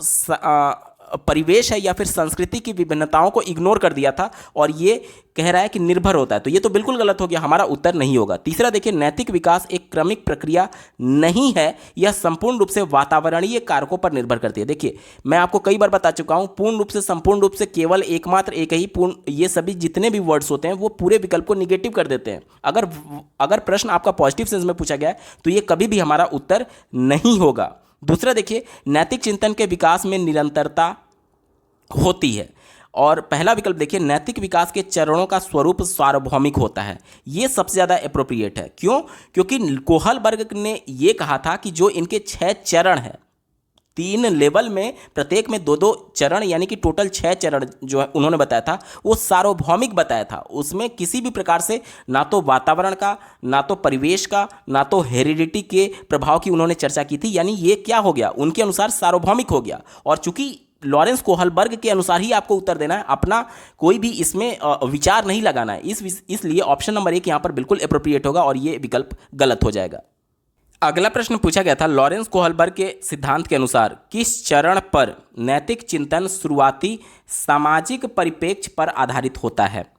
परिवेश है या फिर संस्कृति की विभिन्नताओं को इग्नोर कर दिया था, और ये कह रहा है कि निर्भर होता है, तो ये तो बिल्कुल गलत हो गया, हमारा उत्तर नहीं होगा। तीसरा देखिए, नैतिक विकास एक क्रमिक प्रक्रिया नहीं है, यह संपूर्ण रूप से वातावरणीय कारकों पर निर्भर करती है। देखिए, मैं आपको कई बार बता चुका हूं, पूर्ण रूप से, संपूर्ण रूप से, केवल एकमात्र, एक ही, पूर्ण, ये सभी जितने भी वर्ड्स होते हैं वो पूरे विकल्प को निगेटिव कर देते हैं। अगर प्रश्न आपका पॉजिटिव सेंस में पूछा गया है तो ये कभी भी हमारा उत्तर नहीं होगा। दूसरा देखिए, नैतिक चिंतन के विकास में निरंतरता होती है, और पहला विकल्प देखिए, नैतिक विकास के चरणों का स्वरूप सार्वभौमिक होता है। ये सबसे ज़्यादा एप्रोप्रिएट है। क्यों? क्योंकि कोहलबर्ग ने ये कहा था कि जो इनके 6 चरण हैं, 3 लेवल में, प्रत्येक में 2-2 चरण, यानी कि टोटल 6 चरण जो है उन्होंने बताया था, वो सार्वभौमिक बताया था। उसमें किसी भी प्रकार से ना तो वातावरण का, ना तो परिवेश का, ना तो हेरिडिटी के प्रभाव की उन्होंने चर्चा की थी। यानी ये क्या हो गया, उनके अनुसार सार्वभौमिक हो गया। और चूंकि लॉरेंस कोहलबर्ग के अनुसार ही आपको उत्तर देना है, अपना कोई भी इसमें विचार नहीं लगाना है, इसलिए ऑप्शन नंबर 1 यहाँ पर बिल्कुल एप्रोप्रिएट होगा और ये विकल्प गलत हो जाएगा। अगला प्रश्न पूछा गया था, लॉरेंस कोहलबर्ग के सिद्धांत के अनुसार किस चरण पर नैतिक चिंतन शुरुआती सामाजिक परिप्रेक्ष्य पर आधारित होता है?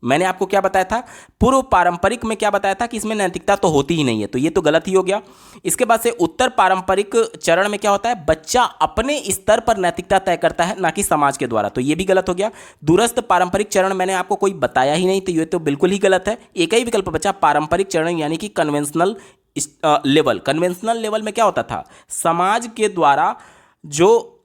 मैंने आपको क्या बताया था, पूर्व पारंपरिक में क्या बताया था कि इसमें नैतिकता तो होती ही नहीं है, तो ये तो गलत ही हो गया। इसके बाद से उत्तर पारंपरिक चरण में क्या होता है, बच्चा अपने स्तर पर नैतिकता तय करता है, ना कि समाज के द्वारा, तो ये भी गलत हो गया। दूरस्थ पारंपरिक चरण मैंने आपको कोई बताया ही नहीं, तो ये तो बिल्कुल ही गलत है। एक ही विकल्प बचा, पारंपरिक चरण यानी कि कन्वेंशनल लेवल। कन्वेंशनल लेवल में क्या होता था, समाज के द्वारा जो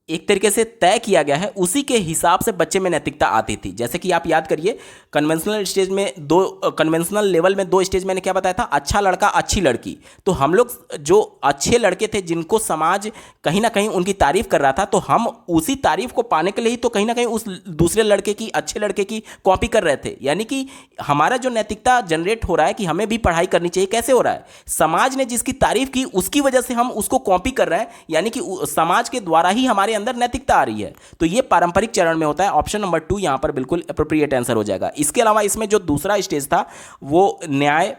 एक तरीके से तय किया गया है उसी के हिसाब से बच्चे में नैतिकता आती थी। जैसे कि आप याद करिए, कन्वेंशनल लेवल में दो स्टेज मैंने क्या बताया था, अच्छा लड़का अच्छी लड़की। तो हम लोग जो अच्छे लड़के थे जिनको समाज कहीं ना कहीं उनकी तारीफ कर रहा था, तो हम उसी तारीफ को पाने के लिए ही तो कहीं ना कहीं उस दूसरे लड़के की, अच्छे लड़के की कॉपी कर रहे थे। यानी कि हमारा जो नैतिकता जनरेट हो रहा है कि हमें भी पढ़ाई करनी चाहिए, कैसे हो रहा है, समाज ने जिसकी तारीफ की उसकी वजह से हम उसको कॉपी कर रहे हैं, यानी कि समाज के द्वारा ही हमारे अंदर नैतिकता आ रही है। तो ये पारंपरिक चरण में होता है। ऑप्शन नंबर 2 यहां पर बिल्कुल एप्रोप्रिएट आंसर हो जाएगा। इसके अलावा इसमें जो दूसरा स्टेज था वो न्याय,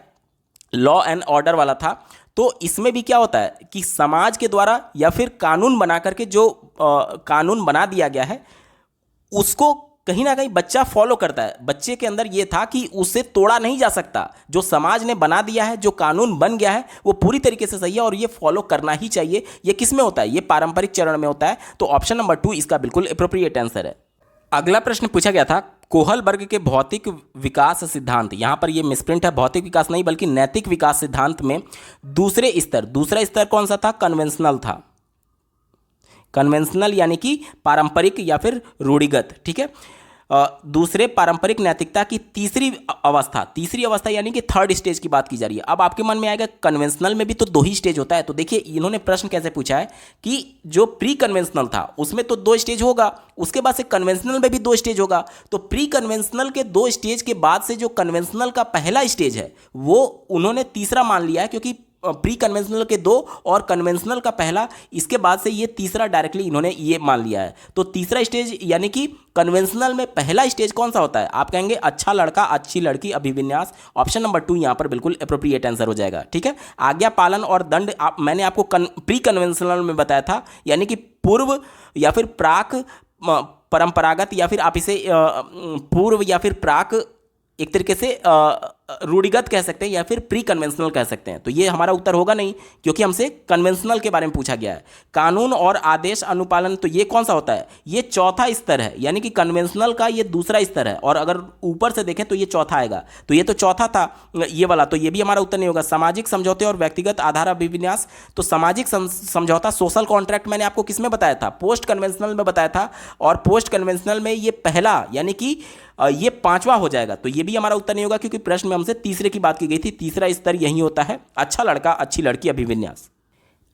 लॉ एंड ऑर्डर वाला था। तो इसमें भी क्या होता है कि समाज के द्वारा या फिर कानून बना करके जो कानून बना दिया गया है उसको कहीं ना कहीं बच्चा फॉलो करता है। बच्चे के अंदर यह था कि उसे तोड़ा नहीं जा सकता, जो समाज ने बना दिया है, जो कानून बन गया है वो पूरी तरीके से सही है और ये फॉलो करना ही चाहिए। ये किस में होता है, ये पारंपरिक चरण में होता है। तो ऑप्शन नंबर 2 इसका बिल्कुल एप्रोप्रिएट आंसर है। अगला प्रश्न पूछा गया था, कोहलबर्ग के भौतिक विकास सिद्धांत, यहां पर ये मिसप्रिंट है, भौतिक विकास नहीं बल्कि नैतिक विकास सिद्धांत में दूसरा स्तर कौन सा था, कन्वेंशनल था। कन्वेंशनल यानी कि पारंपरिक या फिर रूढ़िगत, ठीक है। दूसरे पारंपरिक नैतिकता की तीसरी अवस्था यानी कि थर्ड स्टेज की बात की जा रही है। अब आपके मन में आएगा कन्वेंशनल में भी तो 2 ही स्टेज होता है, तो देखिए इन्होंने प्रश्न कैसे पूछा है कि जो प्री कन्वेंशनल था उसमें तो 2 स्टेज होगा, उसके बाद से कन्वेंशनल में भी 2 स्टेज होगा। तो प्री कन्वेंशनल के 2 स्टेज के बाद से जो कन्वेंशनल का पहला स्टेज है वो उन्होंने तीसरा मान लिया है, क्योंकि प्री कन्वेंशनल के 2 और कन्वेंशनल का पहला, इसके बाद से ये तीसरा डायरेक्टली इन्होंने ये मान लिया है। तो तीसरा स्टेज यानी कि कन्वेंशनल में पहला स्टेज कौन सा होता है, आप कहेंगे अच्छा लड़का अच्छी लड़की अभिविन्यास। ऑप्शन नंबर 2 यहां पर बिल्कुल एप्रोप्रिएट आंसर हो जाएगा, ठीक है। आज्ञा पालन और दंड मैंने आपको प्री कन्वेंशनल में बताया था, यानी कि पूर्व या फिर प्राक परंपरागत, या फिर आप इसे पूर्व या फिर प्राक एक तरीके से रूढ़िगत कह सकते हैं या फिर प्री कन्वेंशनल कह सकते हैं। तो ये हमारा उत्तर होगा नहीं, क्योंकि हमसे कन्वेंशनल के बारे में पूछा गया है। कानून और आदेश अनुपालन, तो ये कौन सा होता है, ये चौथा स्तर है, यानी कि कन्वेंशनल का ये दूसरा स्तर है, और अगर ऊपर से देखें तो ये चौथा आएगा। तो ये तो चौथा था ये वाला, तो ये भी हमारा उत्तर नहीं होगा। सामाजिक समझौते और व्यक्तिगत आधार अभिविन्यास, तो सामाजिक समझौता सोशल कॉन्ट्रैक्ट मैंने आपको किस में बताया था, पोस्ट कन्वेंशनल में बताया था, और पोस्ट कन्वेंशनल में ये पहला यानी कि ये 5वां हो जाएगा। तो ये भी हमारा उत्तर नहीं होगा, क्योंकि प्रश्न में हमसे तीसरे की बात की गई थी। तीसरा स्तर यही होता है, अच्छा लड़का अच्छी लड़की अभिविन्यास।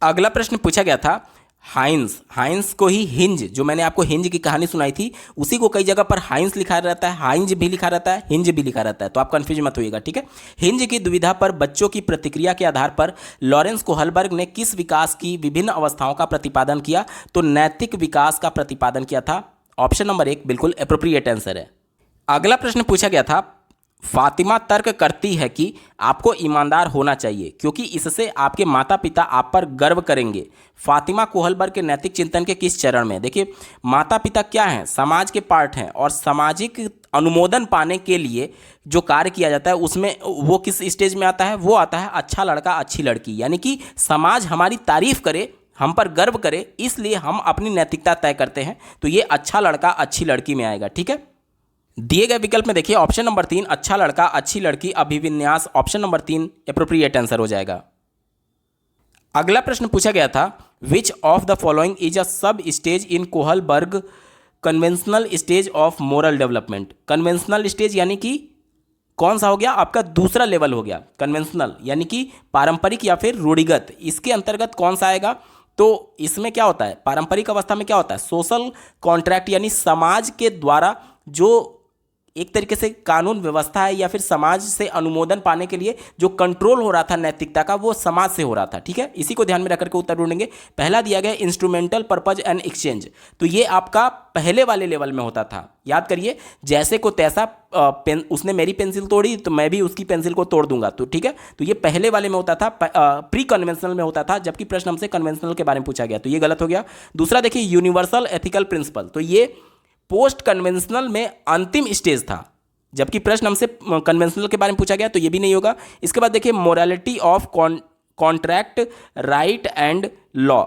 अगला प्रश्न पूछा गया था, हाइंस को ही हिंज, जो मैंने आपको हिंज की कहानी सुनाई थी उसी को कई जगह पर हाइंस लिखा रहता है, हाइंज भी लिखा रहता है, हिंज भी लिखा रहता है, तो आप कंफ्यूज मत होइएगा, ठीक है। हिंज की दुविधा पर बच्चों की प्रतिक्रिया के आधार पर लॉरेंस कोहलबर्ग ने किस विकास की विभिन्न अवस्थाओं का प्रतिपादन किया, तो नैतिक विकास का प्रतिपादन किया था। ऑप्शन नंबर 1 बिल्कुल एप्रोप्रिएट आंसर है। अगला प्रश्न पूछा गया था, फातिमा तर्क करती है कि आपको ईमानदार होना चाहिए क्योंकि इससे आपके माता पिता आप पर गर्व करेंगे। फातिमा कोहलबर्ग के नैतिक चिंतन के किस चरण में? देखिए, माता पिता क्या हैं, समाज के पार्ट हैं, और सामाजिक अनुमोदन पाने के लिए जो कार्य किया जाता है उसमें वो किस स्टेज में आता है, वो आता है अच्छा लड़का अच्छी लड़की, यानी कि समाज हमारी तारीफ करे, हम पर गर्व करे, इसलिए हम अपनी नैतिकता तय करते हैं। तो ये अच्छा लड़का अच्छी लड़की में आएगा, ठीक है। दिए गए विकल्प में देखिए ऑप्शन नंबर 3 अच्छा लड़का अच्छी लड़की अभिविन्यास, ऑप्शन नंबर 3 एप्रोप्रिएट आंसर हो जाएगा। अगला प्रश्न पूछा गया था, which of the following is a sub stage in Kohlberg conventional stage of moral development. Conventional stage यानी कि कौन सा हो गया, आपका दूसरा लेवल हो गया। कन्वेंशनल यानी कि पारंपरिक या फिर रूढ़िगत, इसके अंतर्गत कौन सा आएगा, तो इसमें क्या होता है, पारंपरिक अवस्था में क्या होता है, सोशल कॉन्ट्रैक्ट, यानी समाज के द्वारा जो एक तरीके से कानून व्यवस्था है या फिर समाज से अनुमोदन पाने के लिए जो कंट्रोल हो रहा था नैतिकता का, वो समाज से हो रहा था। ठीक है, इसी को ध्यान में रख करके उत्तर ढूंढेंगे। पहला दिया गया इंस्ट्रूमेंटल पर्पज एंड एक्सचेंज, तो ये आपका पहले वाले लेवल में होता था। याद करिए, जैसे को तैसा, उसने मेरी पेंसिल तोड़ी तो मैं भी उसकी पेंसिल को तोड़ दूंगा। तो ठीक है, तो ये पहले वाले में होता था, प्री कन्वेंशनल में होता था, जबकि प्रश्न हमसे कन्वेंशनल के बारे में पूछा गया, तो ये गलत हो गया। दूसरा देखिए यूनिवर्सल एथिकल प्रिंसिपल, तो ये पोस्ट कन्वेंशनल में अंतिम स्टेज था, जबकि प्रश्न हमसे कन्वेंशनल के बारे में पूछा गया, तो ये भी नहीं होगा। इसके बाद देखिए morality of contract right and law,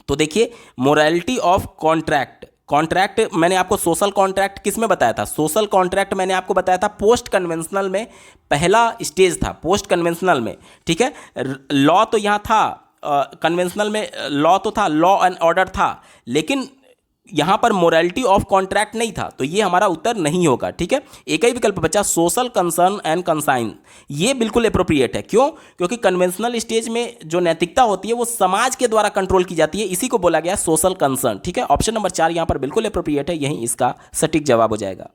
तो देखिए मोरालिटी ऑफ कॉन्ट्रैक्ट मैंने आपको सोशल कॉन्ट्रैक्ट किस में बताया था? सोशल कॉन्ट्रैक्ट मैंने आपको बताया था पोस्ट कन्वेंशनल में, पहला स्टेज था पोस्ट कन्वेंशनल में। ठीक है, लॉ तो यहाँ था, कन्वेंशनल में लॉ तो था, लॉ एंड ऑर्डर था, लेकिन यहां पर मोरालिटी ऑफ कॉन्ट्रैक्ट नहीं था, तो ये हमारा उत्तर नहीं होगा। ठीक है, एक ही विकल्प बचा सोशल कंसर्न एंड कंसाइन, ये बिल्कुल अप्रोप्रिएट है। क्यों? क्योंकि कन्वेंशनल स्टेज में जो नैतिकता होती है वो समाज के द्वारा कंट्रोल की जाती है, इसी को बोला गया सोशल कंसर्न। ठीक है, ऑप्शन नंबर 4 यहां पर बिल्कुल अप्रोप्रिएट है, यही इसका सटीक जवाब हो जाएगा।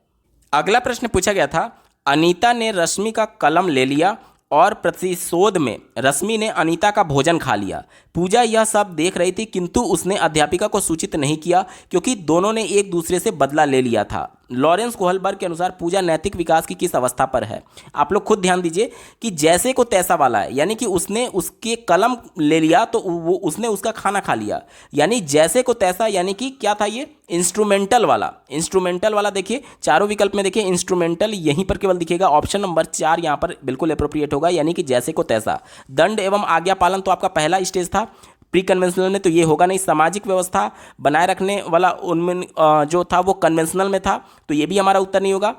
अगला प्रश्न पूछा गया था, अनीता ने रश्मि का कलम ले लिया और प्रतिशोध में रश्मि ने अनीता का भोजन खा लिया। पूजा यह सब देख रही थी, किंतु उसने अध्यापिका को सूचित नहीं किया क्योंकि दोनों ने एक दूसरे से बदला ले लिया था। लॉरेंस कोहलबर्ग के अनुसार पूजा नैतिक विकास की किस अवस्था पर है? आप लोग खुद ध्यान दीजिए कि जैसे को तैसा वाला है, यानी कि उसने उसके कलम ले लिया तो वो उसने उसका खाना खा लिया, यानी जैसे को तैसा, यानी कि क्या था ये? इंस्ट्रूमेंटल वाला देखिए चारों विकल्प में देखिए इंस्ट्रूमेंटल यहीं पर केवल दिखेगा, ऑप्शन नंबर 4 यहाँ पर बिल्कुल अप्रोप्रिएट होगा, यानी कि जैसे को तैसा। दंड एवं आज्ञा पालन तो आपका पहला स्टेज था प्री कन्वेंशनल में, तो ये होगा नहीं। सामाजिक व्यवस्था बनाए रखने वाला उनमें जो था वो कन्वेंशनल में था, तो ये भी हमारा उत्तर नहीं होगा।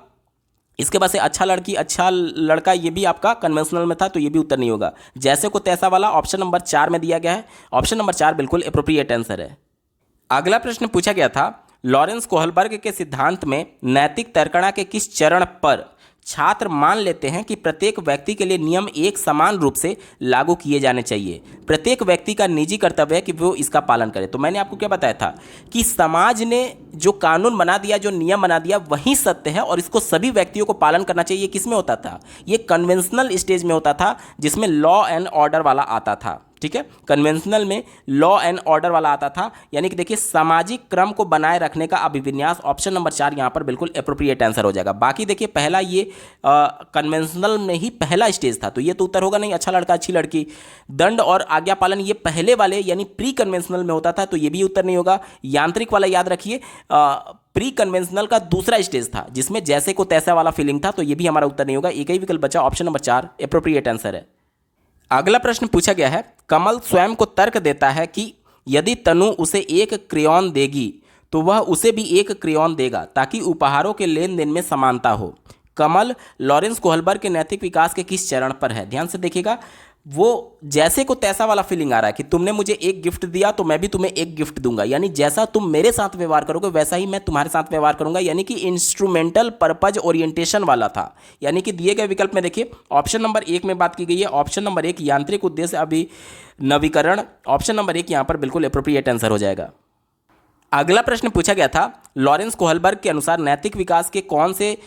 इसके बाद से अच्छा लड़की अच्छा लड़का, ये भी आपका कन्वेंशनल में था, तो ये भी उत्तर नहीं होगा। जैसे को तैसा वाला ऑप्शन नंबर 4 में दिया गया है, ऑप्शन नंबर 4 बिल्कुल अप्रोप्रिएट आंसर है। अगला प्रश्न पूछा गया था, लॉरेंस कोहलबर्ग के सिद्धांत में नैतिक तर्कणा के किस चरण पर छात्र मान लेते हैं कि प्रत्येक व्यक्ति के लिए नियम एक समान रूप से लागू किए जाने चाहिए? प्रत्येक व्यक्ति का निजी कर्तव्य है कि वो इसका पालन करे। तो मैंने आपको क्या बताया था कि समाज ने जो कानून बना दिया, जो नियम बना दिया, वही सत्य है और इसको सभी व्यक्तियों को पालन करना चाहिए। किस में होता था? ये कन्वेंशनल स्टेज में होता था, जिसमें लॉ एंड ऑर्डर वाला आता था। ठीक है, कन्वेंशनल में लॉ एंड ऑर्डर वाला आता था, यानी कि देखिए सामाजिक क्रम को बनाए रखने का अभिविन्यास, ऑप्शन नंबर 4 यहां पर बिल्कुल अप्रोप्रिएट आंसर हो जाएगा। बाकी देखिए पहला ये कन्वेंशनल में ही पहला स्टेज था, तो ये तो उत्तर होगा नहीं। अच्छा लड़का अच्छी लड़की, दंड और आज्ञा पालन ये पहले वाले यानी प्री कन्वेंशनल में होता था, तो ये भी उत्तर नहीं होगा। यांत्रिक वाला याद रखिए प्री कन्वेंशनल का दूसरा स्टेज था, जिसमें जैसे को तैसा वाला फीलिंग था, तो ये भी हमारा उत्तर नहीं होगा। एक ही विकल्प बचा, ऑप्शन नंबर 4 अप्रोप्रिएट आंसर है। अगला प्रश्न पूछा गया है, कमल स्वयं को तर्क देता है कि यदि तनु उसे एक क्रेयॉन देगी तो वह उसे भी एक क्रेयॉन देगा ताकि उपहारों के लेन देन में समानता हो। कमल लॉरेंस कोहलबर्ग के नैतिक विकास के किस चरण पर है? ध्यान से देखिएगा, वो जैसे को तैसा वाला फीलिंग आ रहा है कि तुमने मुझे एक गिफ्ट दिया तो मैं भी तुम्हें एक गिफ्ट दूंगा, यानी जैसा तुम मेरे साथ व्यवहार करोगे वैसा ही मैं तुम्हारे साथ व्यवहार करूंगा, यानी कि इंस्ट्रूमेंटल पर्पज ओरिएंटेशन वाला था। यानी कि दिए गए विकल्प में देखिए ऑप्शन नंबर 1 में बात की गई है, ऑप्शन नंबर 1 यांत्रिक उद्देश्य अभिनवीकरण, ऑप्शन नंबर 1 यहाँ पर बिल्कुल अप्रोप्रिएट आंसर हो जाएगा। अगला प्रश्न पूछा गया था, लॉरेंस कोहलबर्ग के अनुसार नैतिक विकास के कौन से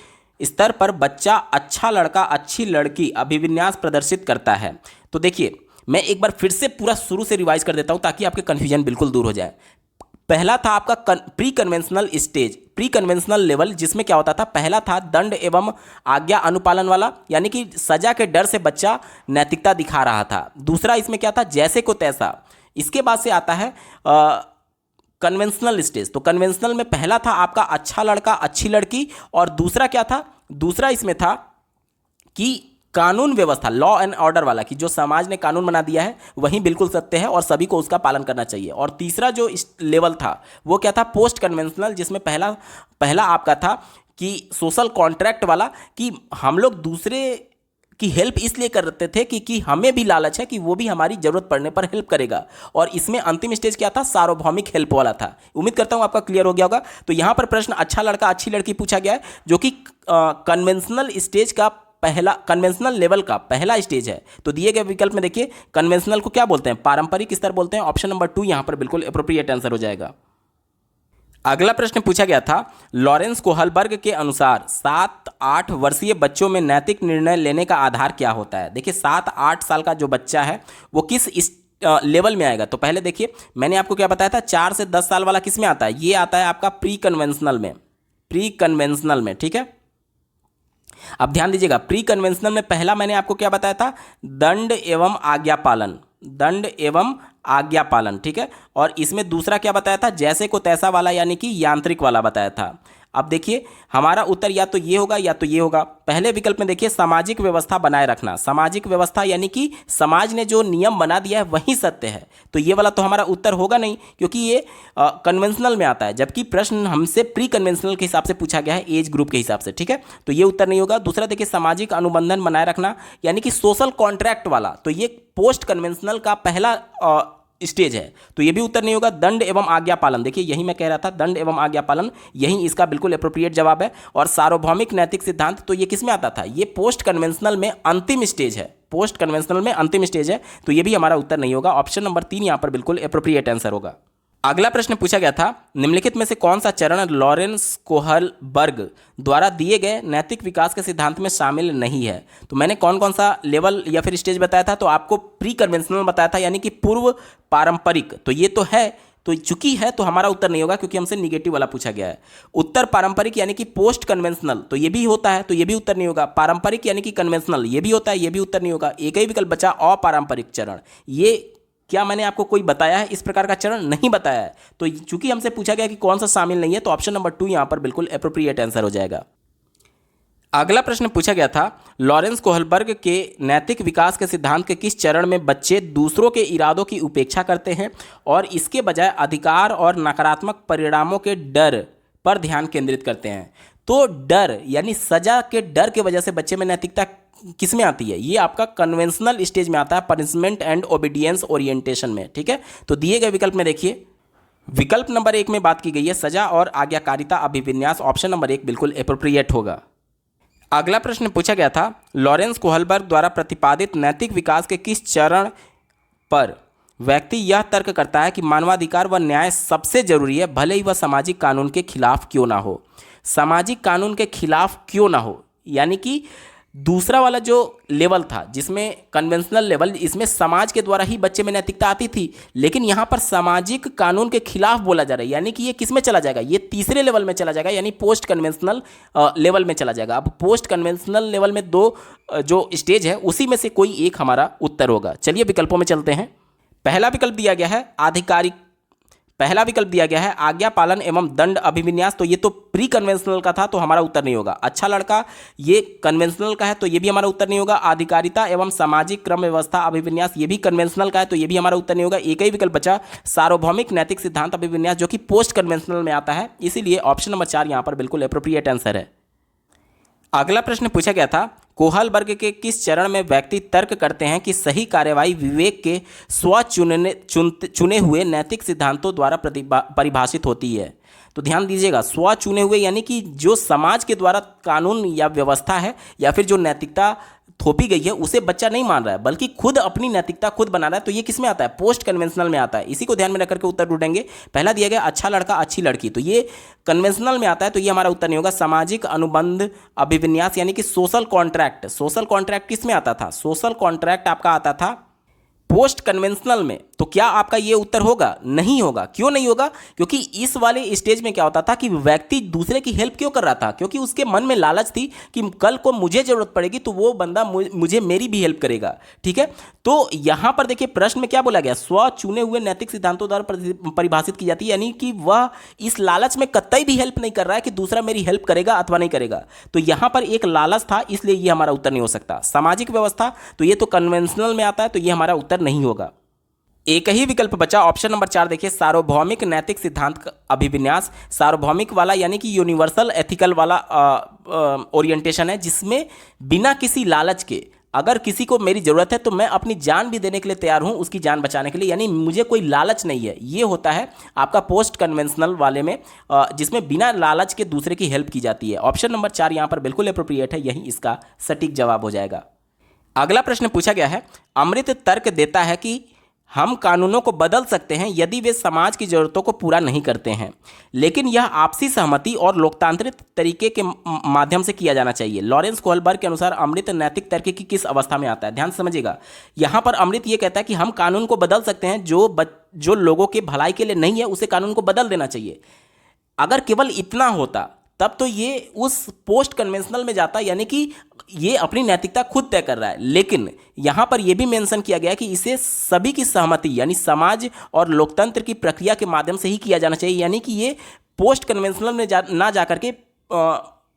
स्तर पर बच्चा अच्छा लड़का अच्छी लड़की अभिविन्यास प्रदर्शित करता है? तो देखिए मैं एक बार फिर से पूरा शुरू से रिवाइज कर देता हूं ताकि आपके कन्फ्यूजन बिल्कुल दूर हो जाए। पहला था आपका pre conventional stage, pre conventional level, जिसमें क्या होता था? पहला था दंड एवं आज्ञा अनुपालन वाला, यानी कि सजा के डर से बच्चा नैतिकता दिखा रहा था। दूसरा इसमें क्या था? जैसे को तैसा। इसके बाद से आता है कन्वेंशनल स्टेज। तो कन्वेंशनल में पहला था आपका अच्छा लड़का अच्छी लड़की, और दूसरा क्या था? दूसरा इसमें था कि कानून व्यवस्था, लॉ एंड ऑर्डर वाला, कि जो समाज ने कानून बना दिया है वही बिल्कुल सत्य है और सभी को उसका पालन करना चाहिए। और तीसरा जो लेवल था वो क्या था? पोस्ट कन्वेंशनल, जिसमें पहला आपका था कि सोशल कॉन्ट्रैक्ट वाला, कि हम लोग दूसरे की हेल्प इसलिए करते थे कि हमें भी लालच है कि वो भी हमारी जरूरत पड़ने पर हेल्प करेगा। और इसमें अंतिम स्टेज क्या था? सार्वभौमिक हेल्प वाला था। उम्मीद करता हूं आपका क्लियर हो गया होगा। तो यहां पर प्रश्न अच्छा लड़का अच्छी लड़की पूछा गया है, जो कि कन्वेंशनल स्टेज का पहला, कन्वेंशनल लेवल का पहला स्टेज है। तो दिए गए विकल्प में देखिए कन्वेंशनल को क्या बोलते हैं? पारंपरिक स्तर बोलते हैं। ऑप्शन नंबर 2 यहां पर बिल्कुल अप्रोप्रिएट आंसर हो जाएगा। अगला प्रश्न पूछा गया था, लॉरेंस कोहलबर्ग के अनुसार 7-8 वर्षीय बच्चों में नैतिक निर्णय लेने का आधार क्या होता है। देखिए 7-8 साल का जो बच्चा है वो किस इस लेवल में आएगा। तो पहले देखिए मैंने आपको क्या बताया था, 4 से 10 साल वाला किस में आता है, ये आता है आपका प्री कन्वेंशनल में, प्री कन्वेंशनल में, ठीक है। अब ध्यान दीजिएगा, प्री कन्वेंशनल में पहला मैंने आपको क्या बताया था, दंड एवं आज्ञा पालन, दंड एवं आज्ञा पालन, ठीक है। और इसमें दूसरा क्या बताया था, जैसे को तैसा वाला, यानी कि यांत्रिक वाला बताया था। अब देखिए हमारा उत्तर या तो ये होगा या तो ये होगा। पहले विकल्प में देखिए सामाजिक व्यवस्था बनाए रखना, सामाजिक व्यवस्था यानी कि समाज ने जो नियम बना दिया है वही सत्य है, तो ये वाला तो हमारा उत्तर होगा नहीं, क्योंकि ये कन्वेंशनल में आता है, जबकि प्रश्न हमसे प्री कन्वेंशनल के हिसाब से पूछा गया है, एज ग्रुप के हिसाब से, ठीक है। तो ये उत्तर नहीं होगा। दूसरा देखिए सामाजिक अनुबंधन बनाए रखना यानी कि सोशल कॉन्ट्रैक्ट वाला, तो ये पोस्ट कन्वेंशनल का पहला स्टेज है, तो ये भी उत्तर नहीं होगा। दंड एवं आज्ञा पालन, देखिए यही मैं कह रहा था, दंड एवं आज्ञा पालन, यही इसका बिल्कुल एप्रोप्रिएट जवाब है। और सार्वभौमिक नैतिक सिद्धांत, तो ये किस में आता था, ये पोस्ट कन्वेंशनल में अंतिम स्टेज है, पोस्ट कन्वेंशनल में अंतिम स्टेज है, तो ये भी हमारा उत्तर नहीं होगा। ऑप्शन नंबर 3 यहाँ पर बिल्कुल एप्रोप्रिएट आंसर होगा। अगला प्रश्न पूछा गया था, निम्नलिखित में से कौन सा चरण लॉरेंस कोहलबर्ग द्वारा दिए गए नैतिक विकास के सिद्धांत में शामिल नहीं है। तो मैंने कौन कौन सा लेवल या फिर स्टेज बताया था, तो आपको प्री कन्वेंशनल बताया था, यानी कि पूर्व पारंपरिक, तो ये तो है, तो चूंकि है तो हमारा उत्तर नहीं होगा, क्योंकि हमसे निगेटिव वाला पूछा गया है। उत्तर पारंपरिक यानी कि पोस्ट कन्वेंशनल, तो ये भी होता है, तो ये भी उत्तर नहीं होगा। पारंपरिक यानी कि कन्वेंशनल, ये भी होता है, ये भी उत्तर नहीं होगा। एक ही विकल्प बचा अपारंपरिक चरण। ये क्या मैंने आपको कोई बताया है इस प्रकार का चरण, नहीं बताया है, तो चूंकि हमसे पूछा गया कि कौन सा शामिल नहीं है, तो ऑप्शन नंबर 2 यहां पर बिल्कुल एप्रोप्रिएट आंसर हो जाएगा। अगला प्रश्न पूछा गया था, लॉरेंस कोहलबर्ग के नैतिक विकास के सिद्धांत के किस चरण में बच्चे दूसरों के इरादों की उपेक्षा करते हैं और इसके बजाय अधिकार और नकारात्मक परिणामों के डर पर ध्यान केंद्रित करते हैं। तो डर यानी सजा के डर के वजह से बच्चे में नैतिकता किस में आती है, ये आपका कन्वेंशनल स्टेज में आता है, पनिशमेंट एंड ओबीडियंस ओरिएंटेशन में, ठीक है। तो दिए गए विकल्प में देखिए, विकल्प नंबर 1 में बात की गई है सजा और आज्ञाकारिता अभिविन्यास, ऑप्शन नंबर 1 बिल्कुल एप्रोप्रिएट होगा। अगला प्रश्न पूछा गया था, लॉरेंस कोहलबर्ग द्वारा प्रतिपादित नैतिक विकास के किस चरण पर व्यक्ति यह तर्क करता है कि मानवाधिकार व न्याय सबसे जरूरी है, भले ही वह सामाजिक कानून के खिलाफ क्यों ना हो। सामाजिक कानून के खिलाफ क्यों ना हो, यानी कि दूसरा वाला जो लेवल था जिसमें कन्वेंशनल लेवल, इसमें समाज के द्वारा ही बच्चे में नैतिकता आती थी, लेकिन यहाँ पर सामाजिक कानून के खिलाफ बोला जा रहा है, यानी कि ये किस में चला जाएगा, ये तीसरे लेवल में चला जाएगा, यानी पोस्ट कन्वेंशनल लेवल में चला जाएगा। अब पोस्ट कन्वेंशनल लेवल में 2 जो स्टेज है उसी में से कोई एक हमारा उत्तर होगा। चलिए विकल्पों में चलते हैं। पहला विकल्प दिया गया है आधिकारिक, पहला विकल्प दिया गया है आज्ञा पालन एवं दंड अभिविन्यास, तो ये तो प्री कन्वेंशनल का था, तो हमारा उत्तर नहीं होगा। अच्छा लड़का, ये कन्वेंशनल का है, तो ये भी हमारा उत्तर नहीं होगा। आधिकारिता एवं सामाजिक क्रम व्यवस्था अभिविन्यास, ये भी कन्वेंशनल का है, तो ये भी हमारा उत्तर नहीं होगा। एक ही विकल्प बचा सार्वभौमिक नैतिक सिद्धांत अभिविन्यास, जो कि पोस्ट कन्वेंशनल में आता है, इसीलिए ऑप्शन नंबर 4 यहाँ पर बिल्कुल एप्रोप्रिएट आंसर है। अगला प्रश्न पूछा गया था, कोहलबर्ग के किस चरण में व्यक्ति तर्क करते हैं कि सही कार्यवाही विवेक के चुने हुए नैतिक सिद्धांतों द्वारा परिभाषित होती है। तो ध्यान दीजिएगा, स्व चुने हुए यानी कि जो समाज के द्वारा कानून या व्यवस्था है या फिर जो नैतिकता थोपी गई है उसे बच्चा नहीं मान रहा है, बल्कि खुद अपनी नैतिकता खुद बना रहा है, तो ये किस में आता है, पोस्ट कन्वेंशनल में आता है। इसी को ध्यान में रखकर के उत्तर ढूंढेंगे। पहला दिया गया अच्छा लड़का अच्छी लड़की, तो ये कन्वेंशनल में आता है, तो ये हमारा उत्तर नहीं होगा। सामाजिक अनुबंध अभिविन्यास यानी कि सोशल कॉन्ट्रैक्ट, सोशल कॉन्ट्रैक्ट किस में आता था, सोशल कॉन्ट्रैक्ट आपका आता था पोस्ट कन्वेंशनल में, तो क्या आपका ये उत्तर होगा, नहीं होगा। क्यों नहीं होगा, क्योंकि इस वाले स्टेज में क्या होता था कि व्यक्ति दूसरे की हेल्प क्यों कर रहा था, क्योंकि उसके मन में लालच थी कि कल को मुझे जरूरत पड़ेगी तो वो बंदा मुझे मेरी भी हेल्प करेगा, ठीक है। तो यहां पर देखिए प्रश्न में क्या बोला गया, स्व चुने हुए नैतिक सिद्धांतों द्वारा परिभाषित की जाती है, यानी कि वह इस लालच में कतई भी हेल्प नहीं कर रहा है कि दूसरा मेरी हेल्प करेगा अथवा नहीं करेगा, तो यहां पर एक लालच था, इसलिए ये हमारा उत्तर नहीं हो सकता। सामाजिक व्यवस्था, तो ये तो कन्वेंशनल में आता है, तो ये हमारा उत्तर नहीं होगा। एक ही विकल्प बचा, ऑप्शन नंबर 4 देखिए, सार्वभौमिक नैतिक सिद्धांत का अभिविन्यास। सार्वभौमिक वाला यानी कि यूनिवर्सल एथिकल वाला ओरिएंटेशन है, जिसमें बिना किसी लालच के अगर किसी को मेरी ज़रूरत है तो मैं अपनी जान भी देने के लिए तैयार हूं उसकी जान बचाने के लिए, यानी मुझे कोई लालच नहीं है। ये होता है आपका पोस्ट कन्वेंशनल वाले में, जिसमें बिना लालच के दूसरे की हेल्प की जाती है। ऑप्शन नंबर 4 यहाँ पर बिल्कुल अप्रोप्रिएट है, यही इसका सटीक जवाब हो जाएगा। अगला प्रश्न पूछा गया है, अमृत तर्क देता है कि हम कानूनों को बदल सकते हैं यदि वे समाज की जरूरतों को पूरा नहीं करते हैं, लेकिन यह आपसी सहमति और लोकतांत्रिक तरीके के माध्यम से किया जाना चाहिए। लॉरेंस कोहलबर्ग के अनुसार अमृत नैतिक तर्क की किस अवस्था में आता है? ध्यान से समझिएगा, यहाँ पर अमृत ये कहता है कि हम कानून को बदल सकते हैं, जो लोगों के भलाई के लिए नहीं है उसे कानून को बदल देना चाहिए। अगर केवल इतना होता तब तो ये उस पोस्ट कन्वेंशनल में जाता, यानी कि ये अपनी नैतिकता खुद तय कर रहा है। लेकिन यहाँ पर यह भी मेंशन किया गया है कि इसे सभी की सहमति यानी समाज और लोकतंत्र की प्रक्रिया के माध्यम से ही किया जाना चाहिए, यानी कि ये पोस्ट कन्वेंशनल में ना जा करके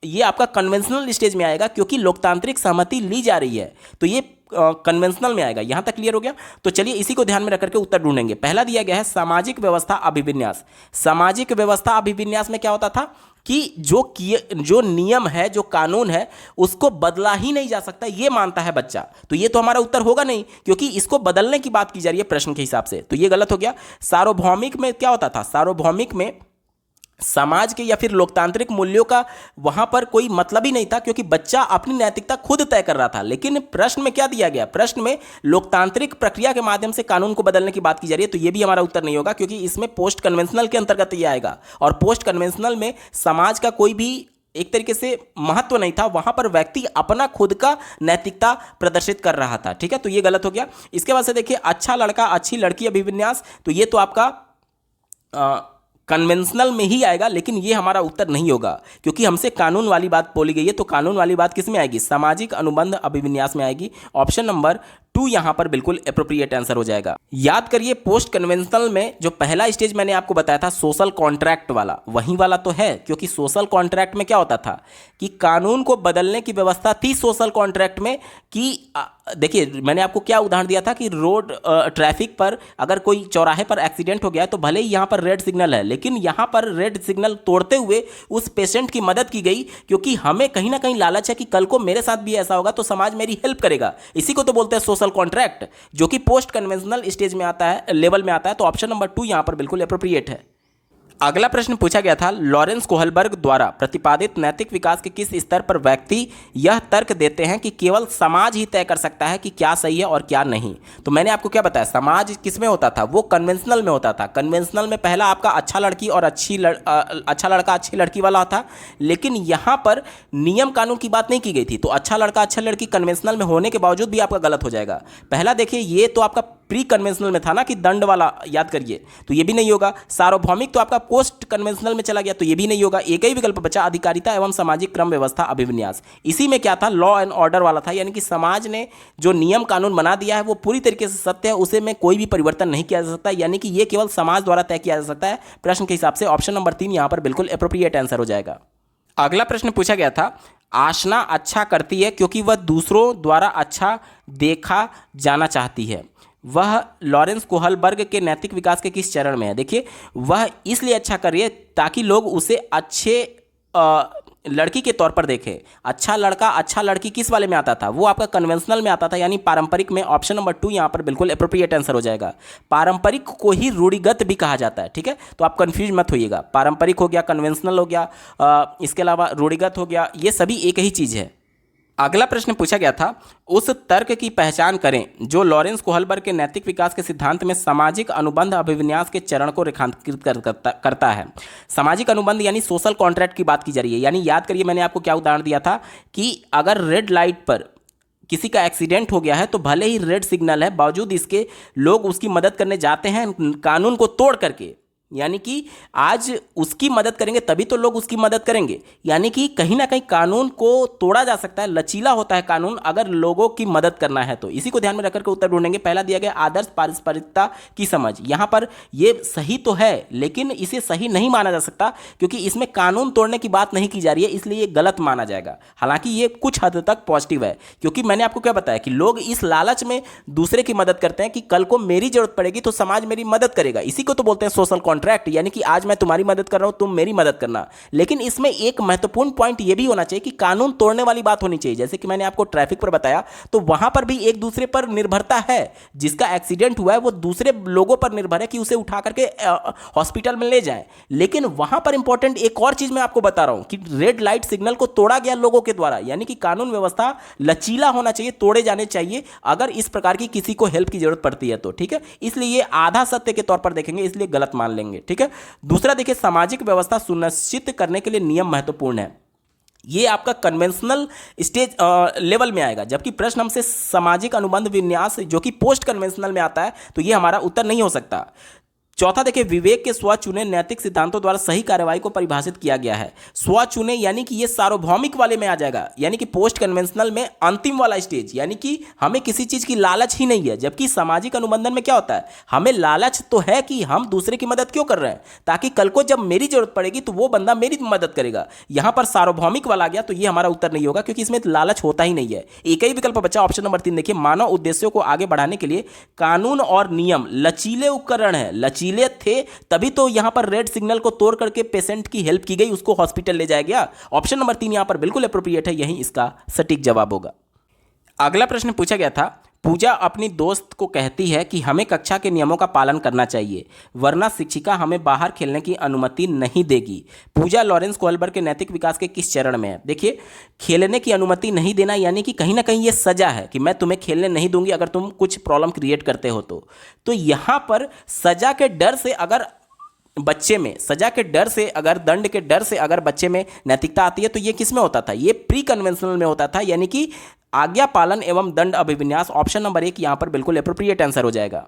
ये आपका कन्वेंशनल स्टेज में आएगा, क्योंकि लोकतांत्रिक सहमति ली जा रही है तो ये कन्वेंशनल में आएगा। यहां तक क्लियर हो गया? तो चलिए इसी को ध्यान में रख करके उत्तर ढूंढेंगे। पहला दिया गया है सामाजिक व्यवस्था अभिविन्यास। सामाजिक व्यवस्था अभिविन्यास में क्या होता था कि जो नियम है, जो कानून है, उसको बदला ही नहीं जा सकता, ये मानता है बच्चा। तो ये तो हमारा उत्तर होगा नहीं, क्योंकि इसको बदलने की बात की जा रही है प्रश्न के हिसाब से, तो ये गलत हो गया। सार्वभौमिक में क्या होता था? सार्वभौमिक में समाज के या फिर लोकतांत्रिक मूल्यों का वहां पर कोई मतलब ही नहीं था, क्योंकि बच्चा अपनी नैतिकता खुद तय कर रहा था। लेकिन प्रश्न में क्या दिया गया? प्रश्न में लोकतांत्रिक प्रक्रिया के माध्यम से कानून को बदलने की बात की जा रही है, तो यह भी हमारा उत्तर नहीं होगा, क्योंकि इसमें पोस्ट कन्वेंशनल के अंतर्गत ये आएगा, और पोस्ट कन्वेंशनल में समाज का कोई भी एक तरीके से महत्व नहीं था, वहां पर व्यक्ति अपना खुद का नैतिकता प्रदर्शित कर रहा था। ठीक है, तो ये गलत हो गया। इसके बाद से देखिए अच्छा लड़का अच्छी लड़की अभिविन्यास, तो ये तो आपका कन्वेंशनल में ही आएगा, लेकिन ये हमारा उत्तर नहीं होगा, क्योंकि हमसे कानून वाली बात बोली गई है। तो कानून वाली बात किस में आएगी? सामाजिक अनुबंध अभिविन्यास में आएगी। ऑप्शन नंबर 2 यहां पर बिल्कुल एप्रोप्रिएट आंसर हो जाएगा। याद करिए पोस्ट कन्वेंशनल में जो पहला स्टेज मैंने आपको बताया था सोशल कॉन्ट्रैक्ट वाला, वही वाला तो है, क्योंकि सोशल कॉन्ट्रैक्ट में क्या होता था कि कानून को बदलने की व्यवस्था थी सोशल कॉन्ट्रैक्ट में कि देखिए मैंने आपको क्या उदाहरण दिया था कि रोड ट्रैफिक पर अगर कोई चौराहे पर एक्सीडेंट हो गया तो भले ही यहाँ पर रेड सिग्नल है, लेकिन यहाँ पर रेड सिग्नल तोड़ते हुए उस पेशेंट की मदद की गई, क्योंकि हमें कहीं ना कहीं लालच है कि कल को मेरे साथ भी ऐसा होगा तो समाज मेरी हेल्प करेगा। इसी को तो बोलते हैं सोशल कॉन्ट्रैक्ट, जो कि पोस्ट कन्वेंशनल स्टेज में आता है, लेवल में आता है। तो ऑप्शन नंबर 2 यहां पर बिल्कुल एप्रोप्रिएट है। अगला प्रश्न पूछा गया था लॉरेंस कोहलबर्ग द्वारा प्रतिपादित नैतिक विकास के किस स्तर पर व्यक्ति यह तर्क देते हैं कि केवल समाज ही तय कर सकता है कि क्या सही है और क्या नहीं? तो मैंने आपको क्या बताया, समाज किस में होता था? वो कन्वेंशनल में होता था। कन्वेंशनल में पहला आपका अच्छा लड़की और अच्छा लड़का अच्छी लड़की वाला था, लेकिन यहाँ पर नियम कानून की बात नहीं की गई थी। तो अच्छा लड़का अच्छा लड़की कन्वेंशनल में होने के बावजूद भी आपका गलत हो जाएगा। पहला देखिए ये तो आपका प्री कन्वेंशनल में था ना कि दंड वाला, याद करिए, तो ये भी नहीं होगा। सार्वभौमिक तो आपका पोस्ट कन्वेंशनल में चला गया, तो ये भी नहीं होगा। एक ही विकल्प बचा अधिकारिता एवं सामाजिक क्रम व्यवस्था अभिविन्यास। इसी में क्या था? लॉ एंड ऑर्डर वाला था, यानी कि समाज ने जो नियम कानून बना दिया है वो पूरी तरीके से सत्य है, उसे में कोई भी परिवर्तन नहीं किया जा सकता, यानी कि ये केवल समाज द्वारा तय किया जा सकता है। प्रश्न के हिसाब से ऑप्शन नंबर 3 यहां पर बिल्कुल एप्रोप्रिएट आंसर हो जाएगा। अगला प्रश्न पूछा गया था आशना अच्छा करती है क्योंकि वह दूसरों द्वारा अच्छा देखा जाना चाहती है, वह लॉरेंस कोहलबर्ग के नैतिक विकास के किस चरण में है? देखिए वह इसलिए अच्छा कर रही है ताकि लोग उसे अच्छे लड़की के तौर पर देखें। अच्छा लड़का अच्छा लड़की किस वाले में आता था? वो आपका कन्वेंशनल में आता था, यानी पारंपरिक में। ऑप्शन नंबर 2 यहाँ पर बिल्कुल एप्रोप्रिएट आंसर हो जाएगा। पारंपरिक को ही रूढ़िगत भी कहा जाता है, ठीक है, तो आप कंफ्यूज मत होइएगा। पारंपरिक हो गया, कन्वेंशनल हो गया, इसके अलावा रूढ़िगत हो गया, ये सभी एक ही चीज़ है। अगला प्रश्न पूछा गया था उस तर्क की पहचान करें जो लॉरेंस कोहलबर्ग के नैतिक विकास के सिद्धांत में सामाजिक अनुबंध अभिविन्यास के चरण को रेखांकित करता है। सामाजिक अनुबंध यानी सोशल कॉन्ट्रैक्ट की बात की जा रही है। यानी याद करिए मैंने आपको क्या उदाहरण दिया था कि अगर रेड लाइट पर किसी का एक्सीडेंट हो गया है तो भले ही रेड सिग्नल है, बावजूद इसके लोग उसकी मदद करने जाते हैं कानून को तोड़ करके, यानी कि आज उसकी मदद करेंगे तभी तो लोग उसकी मदद करेंगे। यानी कि कहीं ना कहीं कानून को तोड़ा जा सकता है, लचीला होता है कानून अगर लोगों की मदद करना है तो। इसी को ध्यान में रखकर के उत्तर ढूंढेंगे। पहला दिया गया आदर्श पारस्परिकता की समझ। यहाँ पर ये सही तो है लेकिन इसे सही नहीं माना जा सकता क्योंकि इसमें कानून तोड़ने की बात नहीं की जा रही है, इसलिए ये गलत माना जाएगा। हालांकि ये कुछ हद तक पॉजिटिव है क्योंकि मैंने आपको क्या बताया कि लोग इस लालच में दूसरे की मदद करते हैं कि कल को मेरी जरूरत पड़ेगी तो समाज मेरी मदद करेगा। इसी को तो बोलते हैं सोशल कॉन्ट्रैक्ट। कॉन्ट्रैक्ट, यानी कि आज मैं तुम्हारी मदद कर रहा हूं, तुम मेरी मदद करना। लेकिन इसमें एक महत्वपूर्ण पॉइंट यह भी होना चाहिए कि कानून तोड़ने वाली बात होनी चाहिए। जैसे कि मैंने आपको ट्रैफिक पर बताया, तो वहां पर भी एक दूसरे पर निर्भरता है। जिसका एक्सीडेंट हुआ है वो दूसरे लोगों पर निर्भर है कि उसे उठा करके हॉस्पिटल में ले जाएं। लेकिन वहां पर इंपॉर्टेंट एक और चीज मैं आपको बता रहा हूं कि रेड लाइट सिग्नल को तोड़ा गया लोगों के द्वारा, यानी कि कानून व्यवस्था लचीला होना चाहिए, तोड़े जाने चाहिए अगर इस प्रकार की किसी को हेल्प की जरूरत पड़ती है तो, ठीक है। इसलिए ये आधा सत्य के तौर पर देखेंगे, इसलिए गलत मान लेंगे, ठीक है। दूसरा देखिए, सामाजिक व्यवस्था सुनिश्चित करने के लिए नियम महत्वपूर्ण है। ये आपका कन्वेंशनल स्टेज लेवल में आएगा, जबकि प्रश्न हमसे सामाजिक अनुबंध विन्यास जो कि पोस्ट कन्वेंशनल में आता है, तो ये हमारा उत्तर नहीं हो सकता। चौथा देखिए, विवेक के स्व चुने नैतिक सिद्धांतों द्वारा सही कार्रवाई को परिभाषित किया गया है। स्व चुने यानी कि ये सार्वभौमिक वाले में आ जाएगा, यानी कि पोस्ट कन्वेंशनल में अंतिम वाला स्टेज, यानी कि हमें किसी चीज की लालच ही नहीं है। जबकि सामाजिक अनुबंधन में क्या होता है, हमें लालच तो है कि हम दूसरे की मदद क्यों कर रहे हैं, ताकि कल को जब मेरी जरूरत पड़ेगी तो वो बंदा मेरी मदद करेगा। यहां पर सार्वभौमिक वाला आ गया, तो ये हमारा उत्तर नहीं होगा, क्योंकि इसमें लालच होता ही नहीं है। एक ही विकल्प बचा, ऑप्शन नंबर 3 देखिए, मानव उद्देश्यों को आगे बढ़ाने के लिए कानून और नियम लचीले उपकरण है। लचीले थे तभी तो यहां पर रेड सिग्नल को तोड़ करके पेशेंट की हेल्प की गई, उसको हॉस्पिटल ले जाया गया। ऑप्शन नंबर 3 यहां पर बिल्कुल एप्रोप्रिएट है, यही इसका सटीक जवाब होगा। अगला प्रश्न पूछा गया था, पूजा अपनी दोस्त को कहती है कि हमें कक्षा के नियमों का पालन करना चाहिए, वरना शिक्षिका हमें बाहर खेलने की अनुमति नहीं देगी। पूजा लॉरेंस कोहलबर्ग के नैतिक विकास के किस चरण में है? देखिए, खेलने की अनुमति नहीं देना यानी कि कहीं ना कहीं ये सजा है कि मैं तुम्हें खेलने नहीं दूंगी अगर तुम कुछ प्रॉब्लम क्रिएट करते हो तो यहाँ पर सजा के डर से अगर बच्चे में, सजा के डर से अगर, दंड के डर से अगर बच्चे में नैतिकता आती है, तो ये किस में होता था? ये प्री कन्वेंशनल में होता था, यानी कि आज्ञा पालन एवं दंड अभिविन्यास। ऑप्शन नंबर 1 यहां पर बिल्कुल एप्रोप्रिएट आंसर हो जाएगा।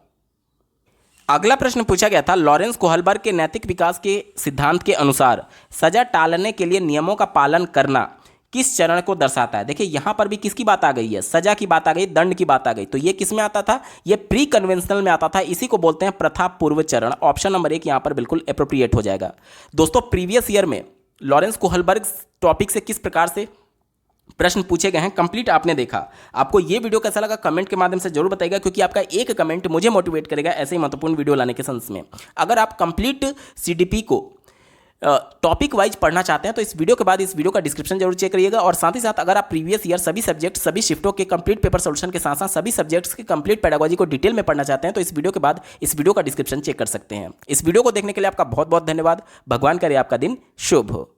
अगला प्रश्न पूछा गया था, लॉरेंस कोहलबर्ग के नैतिक विकास के सिद्धांत के अनुसार सजा टालने के लिए नियमों का पालन करना किस चरण को दर्शाता है? देखिए, यहां पर भी किसकी बात आ गई है? सजा की बात आ गई, दंड की बात आ गई। तो ये किस में आता था? ये प्री कन्वेंशनल में आता था, इसी को बोलते हैं प्रथा पूर्व चरण। ऑप्शन नंबर 1 यहां पर बिल्कुल एप्रोप्रिएट हो जाएगा। दोस्तों, प्रीवियस ईयर में लॉरेंस कोहलबर्ग टॉपिक से किस प्रकार से प्रश्न पूछे गए हैं, कंप्लीट आपने देखा। आपको ये वीडियो कैसा लगा कमेंट के माध्यम से जरूर बताइएगा, क्योंकि आपका एक कमेंट मुझे मोटिवेट करेगा ऐसे ही महत्वपूर्ण वीडियो लाने के सेंस में। अगर आप कंप्लीट सीडीपी को टॉपिक वाइज पढ़ना चाहते हैं तो इस वीडियो के बाद इस वीडियो का डिस्क्रिप्शन जरूर चेक करिएगा। और साथ ही साथ अगर आप प्रीवियस ईयर सभी सब्जेक्ट, सभी शिफ्टों के कंप्लीट पेपर सॉल्यूशन के साथ साथ सभी सब्जेक्ट्स के कंप्लीट पेडागोजी को डिटेल में पढ़ना चाहते हैं तो इस वीडियो के बाद इस वीडियो का डिस्क्रिप्शन चेक कर सकते हैं। इस वीडियो को देखने के लिए आपका बहुत बहुत धन्यवाद। भगवान करे आपका दिन शुभ हो।